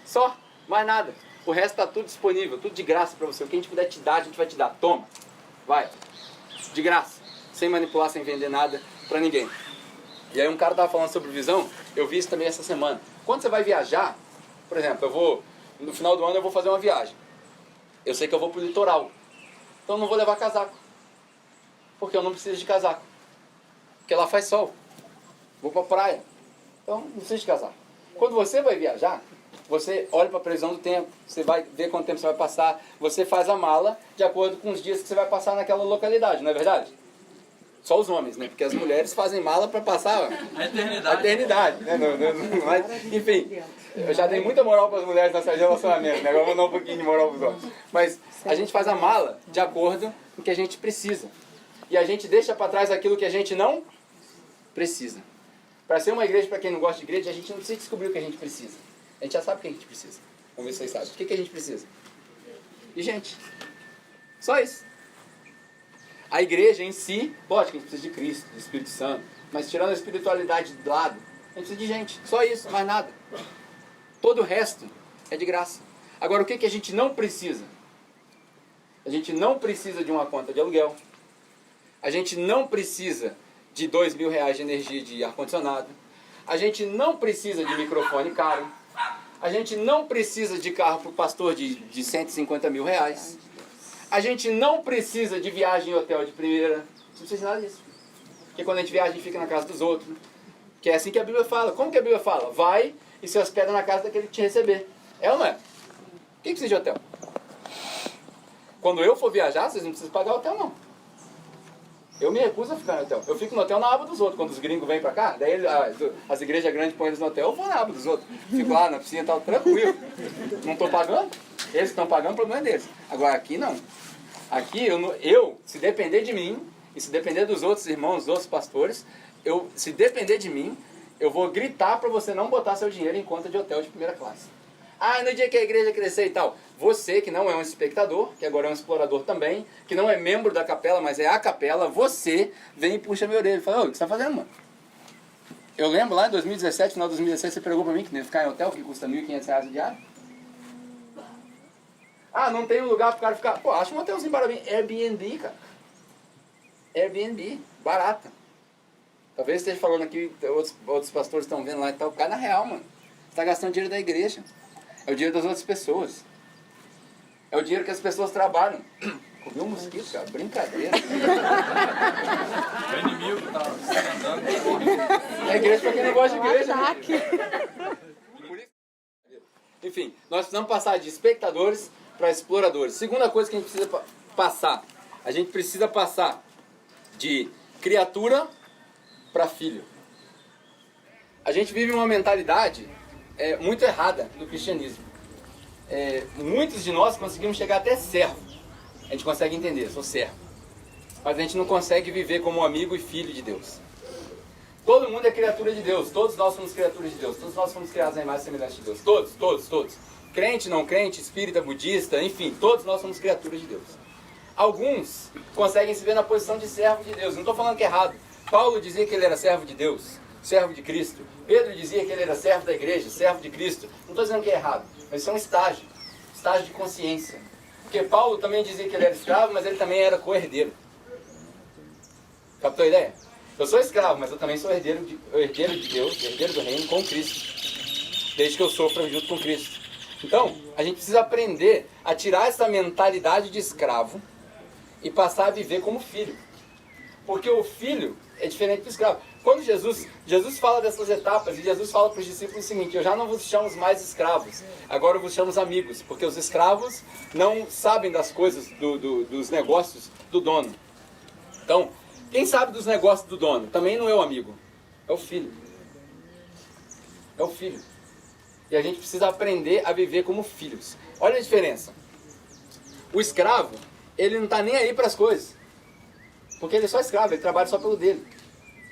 Só. Mais nada. O resto está tudo disponível, tudo de graça para você. O que a gente puder te dar, a gente vai te dar. Toma. Vai. De graça. Sem manipular, sem vender nada para ninguém. E aí um cara estava falando sobre visão, eu vi isso também essa semana. Quando você vai viajar, por exemplo, no final do ano eu vou fazer uma viagem. Eu sei que eu vou pro litoral. Então eu não vou levar casaco. Porque eu não preciso de casaco. Porque lá faz sol. Vou pra praia. Então não preciso de casaco. Quando você vai viajar, você olha para a previsão do tempo. Você vai ver quanto tempo você vai passar. Você faz a mala de acordo com os dias que você vai passar naquela localidade, não é verdade? Só os homens, né? Porque as mulheres fazem mala para passar a eternidade. Né? Enfim, eu já dei muita moral para as mulheres nessa relacionamento, né? Agora vou dar um pouquinho de moral para os homens. Mas a gente faz a mala de acordo com o que a gente precisa. E a gente deixa para trás aquilo que a gente não precisa. Para ser uma igreja, para quem não gosta de igreja, a gente não precisa descobrir o que a gente precisa. A gente já sabe o que a gente precisa. Vamos ver se vocês sabem. O que a gente precisa? De gente. Só isso. A igreja em si, lógico que a gente precisa de Cristo, do Espírito Santo, mas tirando a espiritualidade de lado, a gente precisa de gente. Só isso, mais nada. Todo o resto é de graça. Agora, o que a gente não precisa? A gente não precisa de uma conta de aluguel. A gente não precisa de R$2.000 de energia de ar-condicionado. A gente não precisa de microfone caro. A gente não precisa de carro para o pastor de 150 mil reais. A gente não precisa de viagem em hotel de primeira. Não precisa de nada disso. Porque quando a gente viaja, a gente fica na casa dos outros. Que é assim que a Bíblia fala. Como que a Bíblia fala? Vai e se hospeda na casa daquele que te receber. É ou não é? Quem precisa de hotel? Quando eu for viajar, vocês não precisam pagar hotel, não. Eu me recuso a ficar no hotel. Eu fico no hotel na aba dos outros. Quando os gringos vêm pra cá, daí as igrejas grandes põem eles no hotel, eu vou na aba dos outros. Fico lá na piscina e tal, tranquilo. Não estou pagando. Eles estão pagando, o problema é deles. Agora aqui não. Aqui eu, se depender de mim, e se depender dos outros irmãos, dos outros pastores, se depender de mim, eu vou gritar para você não botar seu dinheiro em conta de hotel de primeira classe. Ah, no dia que a igreja crescer e tal. Você, que não é um espectador, que agora é um explorador também, que não é membro da capela, mas é a capela, você vem e puxa minha orelha e fala, ô, o que você tá fazendo, mano? Eu lembro lá em 2017, final de 2016, você pregou pra mim que nem ficar em hotel, que custa R$1.500 a diária. Ah, não tem um lugar pro cara ficar. Pô, acha um hotelzinho para mim. Airbnb, cara. Airbnb, barata. Talvez esteja falando aqui, outros pastores estão vendo lá e tal. Cai na real, mano. Você tá gastando dinheiro da igreja. É o dinheiro das outras pessoas. É o dinheiro que as pessoas trabalham. Comi um mosquito, cara. Brincadeira. O inimigo tá andando. É igreja pra quem não gosta de igreja. Enfim, nós precisamos passar de espectadores para exploradores. Segunda coisa que a gente precisa passar. A gente precisa passar de criatura para filho. A gente vive uma mentalidade muito errada no cristianismo. Muitos de nós conseguimos chegar até servo. A gente consegue entender, sou servo. Mas a gente não consegue viver como amigo e filho de Deus. Todo mundo é criatura de Deus. Todos nós somos criaturas de Deus. Todos nós fomos criados à imagem e semelhança de Deus. Todos. Crente, não crente, espírita, budista, enfim, todos nós somos criaturas de Deus. Alguns conseguem se ver na posição de servo de Deus. Não estou falando que é errado. Paulo dizia que ele era servo de Deus, servo de Cristo. Pedro dizia que ele era servo da igreja, servo de Cristo. Não estou dizendo que é errado, mas isso é um estágio de consciência. Porque Paulo também dizia que ele era escravo, mas ele também era co-herdeiro. Captou a ideia? Eu sou escravo, mas eu também sou herdeiro de Deus, herdeiro do reino com Cristo. Desde que eu sofra junto com Cristo. Então, a gente precisa aprender a tirar essa mentalidade de escravo e passar a viver como filho. Porque o filho é diferente do escravo. Quando Jesus fala dessas etapas, e Jesus fala para os discípulos o seguinte: eu já não vos chamo mais escravos, agora eu vos chamo amigos, porque os escravos não sabem das coisas, dos negócios do dono. Então, quem sabe dos negócios do dono também não é o amigo, é o filho. É o filho. E a gente precisa aprender a viver como filhos. Olha a diferença. O escravo, ele não está nem aí para as coisas. Porque ele é só escravo, ele trabalha só pelo dele.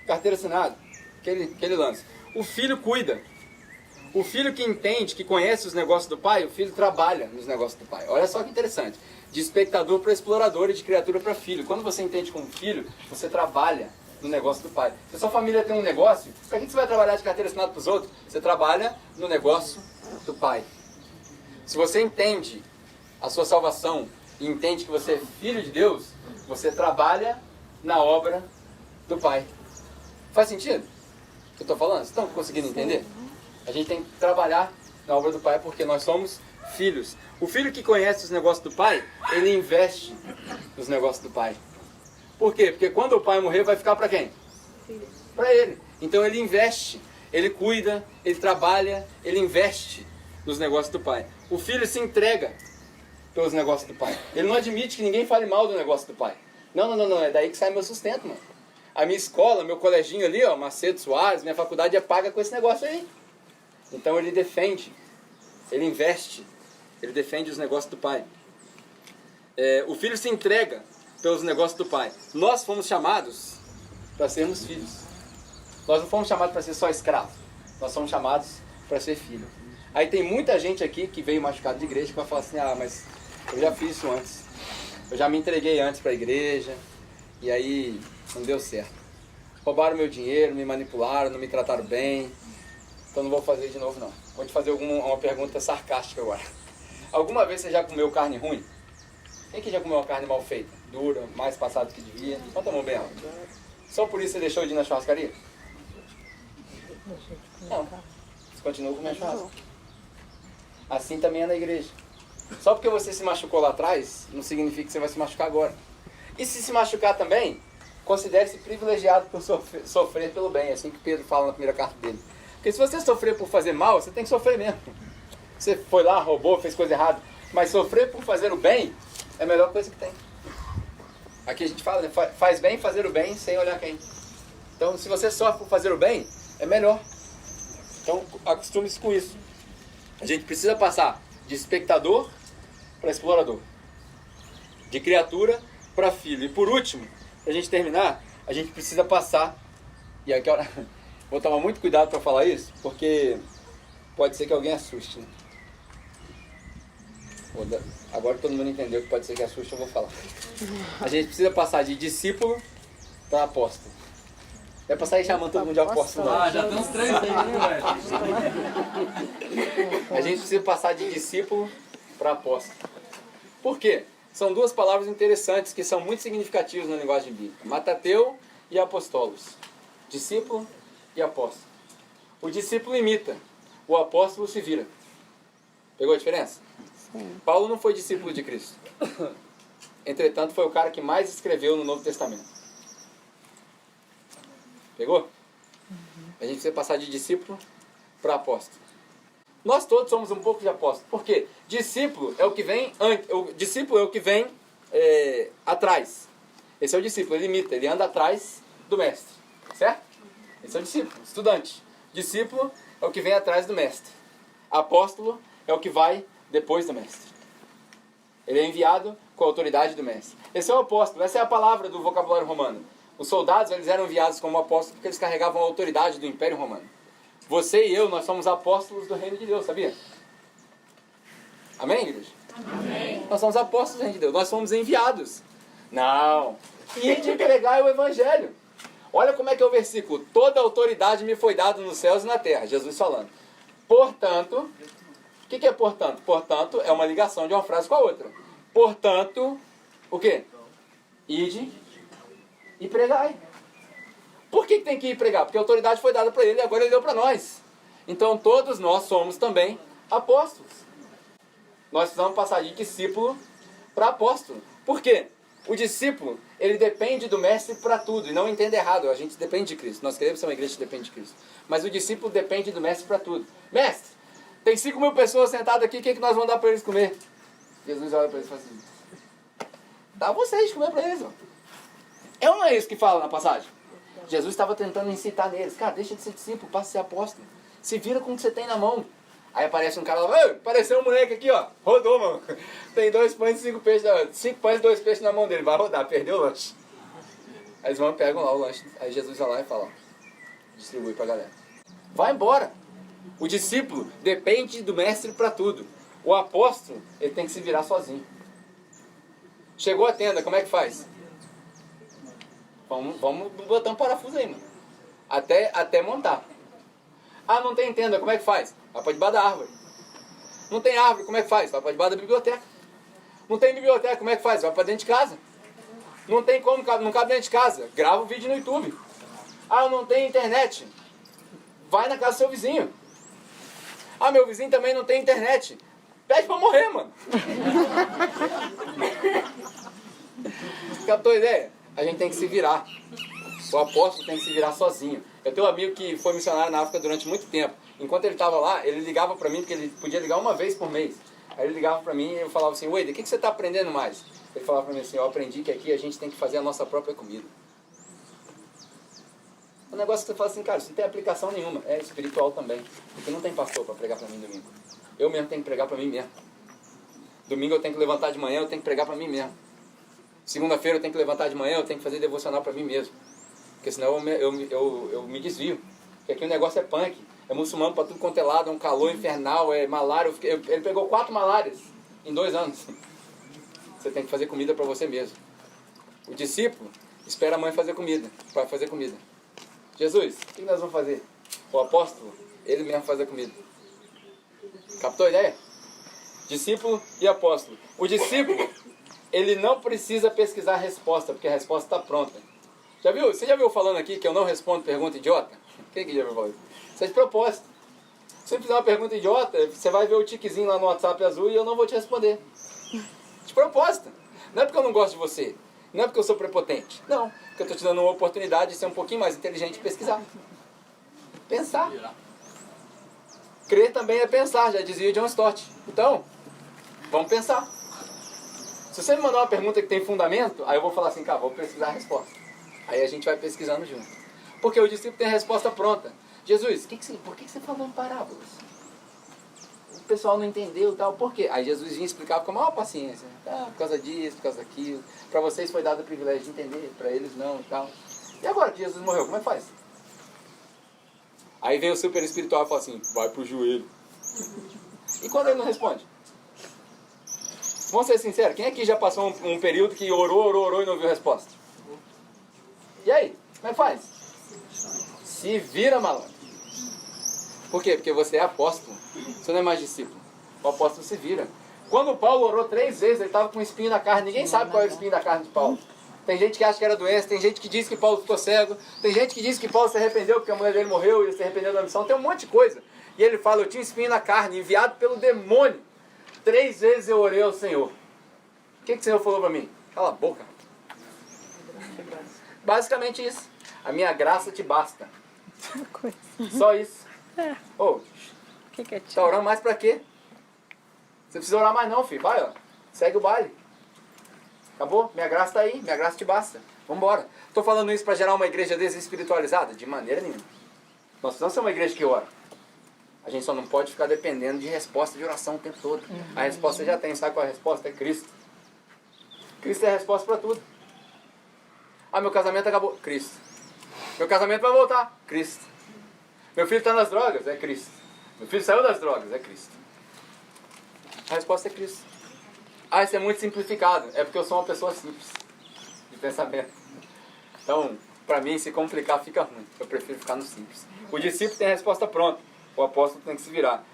Carteira assinada, aquele lance. O filho cuida. O filho que entende, que conhece os negócios do pai, o filho trabalha nos negócios do pai. Olha só que interessante. De espectador para explorador e de criatura para filho. Quando você entende como filho, você trabalha no negócio do pai. Se a sua família tem um negócio, para que você vai trabalhar de carteira assinada para os outros? Você trabalha no negócio do pai. Se você entende a sua salvação e entende que você é filho de Deus, você trabalha na obra do pai. Faz sentido o que eu estou falando? Vocês estão conseguindo entender? A gente tem que trabalhar na obra do pai porque nós somos filhos. O filho que conhece os negócios do pai, ele investe nos negócios do pai. Por quê? Porque quando o pai morrer, vai ficar para quem? Para ele. Então ele investe, ele cuida, ele trabalha, ele investe nos negócios do pai. O filho se entrega pelos negócios do pai. Ele não admite que ninguém fale mal do negócio do pai. Não, é daí que sai meu sustento, mano. A minha escola, meu coleginho ali, ó, Macedo Soares, minha faculdade é paga com esse negócio aí. Então ele defende, ele investe, ele defende os negócios do pai. O filho se entrega pelos negócios do pai. Nós fomos chamados para sermos filhos. Nós não fomos chamados para ser só escravo. Nós somos chamados para ser filho. Aí tem muita gente aqui que veio machucado de igreja que vai falar assim: ah, mas eu já fiz isso antes. Eu já me entreguei antes para a igreja e aí não deu certo. Roubaram meu dinheiro, me manipularam, não me trataram bem. Então não vou fazer de novo não. Vou te fazer uma pergunta sarcástica agora. Alguma vez você já comeu carne ruim? Quem que já comeu uma carne mal feita? Dura, mais passada do que devia? Levanta a mão bem alto. Só por isso você deixou de ir na churrascaria? Não. Você continua comendo churrasco. assim também é na igreja. Só porque você se machucou lá atrás, não significa que você vai se machucar agora. E se machucar também, considere-se privilegiado por sofrer pelo bem, assim que Pedro fala na primeira carta dele. Porque se você sofrer por fazer mal, você tem que sofrer mesmo. Você foi lá, roubou, fez coisa errada, mas sofrer por fazer o bem é a melhor coisa que tem. Aqui a gente fala, né? Faz bem fazer o bem sem olhar quem. Então, se você sofre por fazer o bem, é melhor. Então, acostume-se com isso. A gente precisa passar de espectador para explorador. De criatura para filho. E por último, para a gente terminar, a gente precisa passar... E aqui, vou tomar muito cuidado para falar isso, porque pode ser que alguém assuste, né? Agora todo mundo entendeu que pode ser que assuste, eu vou falar. A gente precisa passar de discípulo para apóstolo. Não é pra sair chamando todo mundo de apóstolo, não. Ah, já tem uns 3 aí, velho. A gente precisa passar de discípulo para apóstolo. Por quê? São duas palavras interessantes que são muito significativas na linguagem bíblica. Matateu e apostolos. Discípulo e apóstolo. O discípulo imita, o apóstolo se vira. Pegou a diferença? Sim. Paulo não foi discípulo de Cristo. Entretanto, foi o cara que mais escreveu no Novo Testamento. Pegou? A gente precisa passar de discípulo para apóstolo. Nós todos somos um pouco de apóstolo. Por quê? Discípulo é o que vem atrás. Esse é o discípulo, ele imita, ele anda atrás do mestre. Certo? Esse é o discípulo, estudante. Discípulo é o que vem atrás do mestre. Apóstolo é o que vai depois do mestre. Ele é enviado com a autoridade do mestre. Esse é o apóstolo, essa é a palavra do vocabulário romano. Os soldados, eles eram enviados como apóstolos porque eles carregavam a autoridade do Império Romano. Você e eu, nós somos apóstolos do reino de Deus, sabia? Amém, igreja? Amém. Nós somos apóstolos do reino de Deus, nós somos enviados. Não. E de pregar o evangelho. Olha como é que é o versículo. Toda autoridade me foi dada nos céus e na terra. Jesus falando. Portanto, o que é portanto? Portanto, é uma ligação de uma frase com a outra. Portanto, o quê? Ide e pregai. Por que tem que ir pregar? Porque a autoridade foi dada para ele e agora ele deu para nós. Então todos nós somos também apóstolos. Nós precisamos passar de discípulo para apóstolo. Por quê? O discípulo, ele depende do mestre para tudo. E não entenda errado, a gente depende de Cristo. Nós queremos ser uma igreja que depende de Cristo. Mas o discípulo depende do mestre para tudo. Mestre, tem 5.000 pessoas sentadas aqui, o que nós vamos dar para eles comer? Jesus olha para eles e fala assim, dá vocês de comer para eles. Ó. É ou não é isso que fala na passagem? Jesus estava tentando incitar neles. Cara, deixa de ser discípulo, passa a ser apóstolo. Se vira com o que você tem na mão. Aí aparece um cara lá, apareceu um moleque aqui, ó. Rodou, mano. Tem 2 pães e 5 peixes. 5 pães e 2 peixes na mão dele. Vai rodar, perdeu o lanche. Aí eles vão e pegam lá o lanche. Aí Jesus vai lá e fala, ó, distribui pra galera. Vai embora. O discípulo depende do mestre para tudo. O apóstolo, ele tem que se virar sozinho. Chegou a tenda, como é que faz? Vamos botar um parafuso aí, mano. Até montar. Ah, não tem tenda, como é que faz? Vai para debaixo da árvore. Não tem árvore, como é que faz? Vai para debaixo da biblioteca. Não tem biblioteca, como é que faz? Vai para dentro de casa. Não tem como, não cabe dentro de casa. Grava um vídeo no YouTube. Ah, não tem internet. Vai na casa do seu vizinho. Ah, meu vizinho também não tem internet. Pede para morrer, mano. Captou a ideia? A gente tem que se virar. O apóstolo tem que se virar sozinho. Eu tenho um amigo que foi missionário na África durante muito tempo. Enquanto ele estava lá, ele ligava para mim, porque ele podia ligar uma vez por mês. Aí ele ligava para mim e eu falava assim, Wade, o que você está aprendendo mais? Ele falava para mim assim, eu aprendi que aqui a gente tem que fazer a nossa própria comida. Um negócio que você fala assim, cara, isso não tem aplicação nenhuma. É espiritual também. Porque não tem pastor para pregar para mim domingo. Eu mesmo tenho que pregar para mim mesmo. Domingo eu tenho que levantar de manhã, eu tenho que pregar para mim mesmo. Segunda-feira eu tenho que levantar de manhã, eu tenho que fazer devocional para mim mesmo. Porque senão eu me desvio. Porque aqui o negócio é punk. É muçulmano para tudo quanto é lado, é um calor infernal, é malária. Ele pegou 4 malárias em 2 anos. Você tem que fazer comida para você mesmo. O discípulo espera a mãe fazer comida, para fazer comida. Jesus, o que nós vamos fazer? O apóstolo, ele mesmo faz a comida. Captou a ideia? Discípulo e apóstolo. O discípulo, ele não precisa pesquisar a resposta, porque a resposta está pronta. Já viu? Você já viu falando aqui que eu não respondo pergunta idiota? Quem que já viu falar isso? Isso é de propósito. Se você fizer uma pergunta idiota, você vai ver o tiquezinho lá no WhatsApp azul e eu não vou te responder. De propósito. Não é porque eu não gosto de você. Não é porque eu sou prepotente. Não. Porque eu estou te dando uma oportunidade de ser um pouquinho mais inteligente e pesquisar. Pensar. Crer também é pensar, já dizia John Stott. Então, vamos pensar. Se você me mandar uma pergunta que tem fundamento, aí eu vou falar assim, cara, vou pesquisar a resposta. Aí a gente vai pesquisando junto. Porque o discípulo tem a resposta pronta. Jesus, por que você falou em parábolas? O pessoal não entendeu e tal, por quê? Aí Jesus vinha explicar com a maior paciência. Ah, por causa disso, por causa daquilo. Para vocês foi dado o privilégio de entender, para eles não e tal. E agora que Jesus morreu, como é que faz? Aí vem o super espiritual e fala assim, vai pro joelho. E quando ele não responde? Vamos ser sinceros, quem aqui já passou um período que orou e não viu resposta? E aí, como é que faz? Se vira, malandro. Por quê? Porque você é apóstolo, você não é mais discípulo. O apóstolo se vira. Quando o Paulo orou 3 vezes, ele estava com um espinho na carne. Ninguém sabe qual é o espinho da carne de Paulo. Tem gente que acha que era doença, tem gente que diz que Paulo ficou cego, tem gente que diz que Paulo se arrependeu porque a mulher dele morreu e ele se arrependeu da missão, tem um monte de coisa. E ele fala, eu tinha espinho na carne, enviado pelo demônio. 3 vezes eu orei ao Senhor. O que o Senhor falou para mim? Cala a boca. Basicamente isso. A minha graça te basta. Só isso. Ô, tá orando mais pra quê? Você precisa orar mais não, filho. Vai, ó. Segue o baile. Acabou? Minha graça tá aí. Minha graça te basta. Vambora. Tô falando isso pra gerar uma igreja desespiritualizada? De maneira nenhuma. Nós precisamos ser uma igreja que ora. A gente só não pode ficar dependendo de resposta de oração o tempo todo. A resposta já tem. Sabe qual é a resposta? É Cristo. Cristo é a resposta pra tudo. Ah, meu casamento acabou. Cristo. Meu casamento vai voltar. Cristo. Meu filho está nas drogas. É Cristo. Meu filho saiu das drogas. É Cristo. A resposta é Cristo. Ah, isso é muito simplificado. É porque eu sou uma pessoa simples de pensamento. Então, para mim, se complicar fica ruim. Eu prefiro ficar no simples. O discípulo tem a resposta pronta. O apóstolo tem que se virar.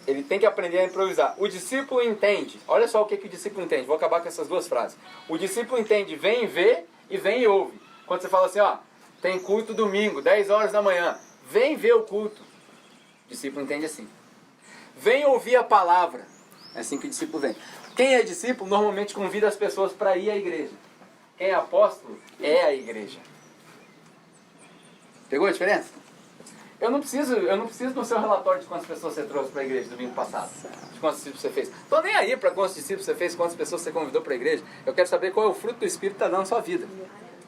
Ele tem que aprender a improvisar. O discípulo entende. Olha só o que o discípulo entende. Vou acabar com essas 2 frases. O discípulo entende, vem e vê e vem e ouve. Quando você fala assim, ó, tem culto domingo, 10 horas da manhã. Vem ver o culto. O discípulo entende assim. Vem ouvir a palavra. É assim que o discípulo vem. Quem é discípulo normalmente convida as pessoas para ir à igreja. Quem é apóstolo é a igreja. Pegou a diferença? Eu não preciso do seu relatório de quantas pessoas você trouxe para a igreja domingo passado. De quantos discípulos você fez. Estou nem aí para quantos discípulos você fez, quantas pessoas você convidou para a igreja. Eu quero saber qual é o fruto do Espírito que está dando na sua vida.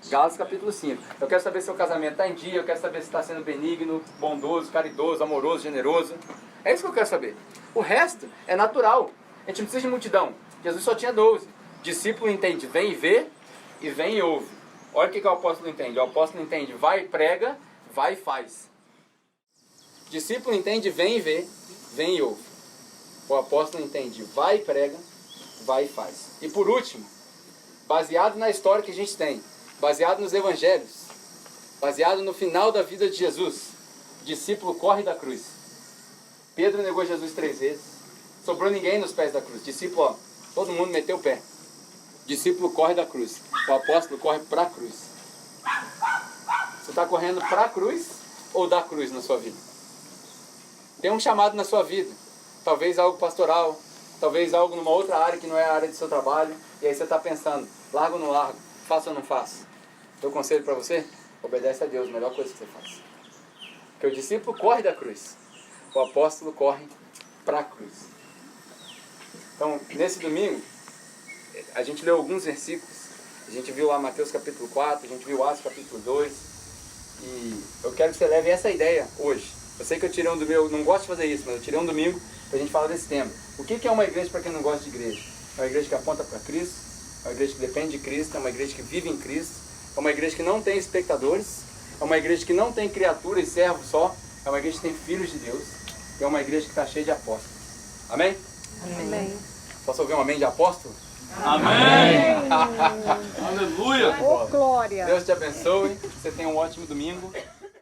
Gálatas capítulo 5. Eu quero saber se seu casamento está em dia, eu quero saber se está sendo benigno, bondoso, caridoso, amoroso, generoso. É isso que eu quero saber. O resto é natural. A gente não precisa de multidão. Jesus só tinha 12. Discípulo entende, vem e vê e vem e ouve. Olha o que o apóstolo entende. O apóstolo entende, vai e prega, vai e faz. Discípulo entende, vem e vê, vem e ouve. O apóstolo entende, vai e prega, vai e faz. E por último, baseado na história que a gente tem, baseado nos evangelhos, baseado no final da vida de Jesus, o discípulo corre da cruz. Pedro negou Jesus 3 vezes. Sobrou ninguém nos pés da cruz. Discípulo, ó, todo mundo meteu o pé. Discípulo corre da cruz. O apóstolo corre para a cruz. Você está correndo para a cruz ou da cruz na sua vida? Tem um chamado na sua vida. Talvez algo pastoral. Talvez algo numa outra área que não é a área do seu trabalho. E aí você está pensando, largo ou não largo? Faço ou não faço? Meu conselho para você? Obedece a Deus, a melhor coisa que você faz. Porque o discípulo corre da cruz. O apóstolo corre para a cruz. Então, nesse domingo, a gente leu alguns versículos. A gente viu lá Mateus capítulo 4, a gente viu Atos capítulo 2. E eu quero que você leve essa ideia hoje. Eu sei que eu tirei um domingo, eu não gosto de fazer isso, mas eu tirei um domingo para a gente falar desse tema. O que é uma igreja para quem não gosta de igreja? É uma igreja que aponta para Cristo, é uma igreja que depende de Cristo, é uma igreja que vive em Cristo, é uma igreja que não tem espectadores, é uma igreja que não tem criaturas e servos só, é uma igreja que tem filhos de Deus, e é uma igreja que está cheia de apóstolos. Amém? Amém. Posso ouvir um amém de apóstolo? Amém! Aleluia! Oh, glória! Deus te abençoe, você tenha um ótimo domingo.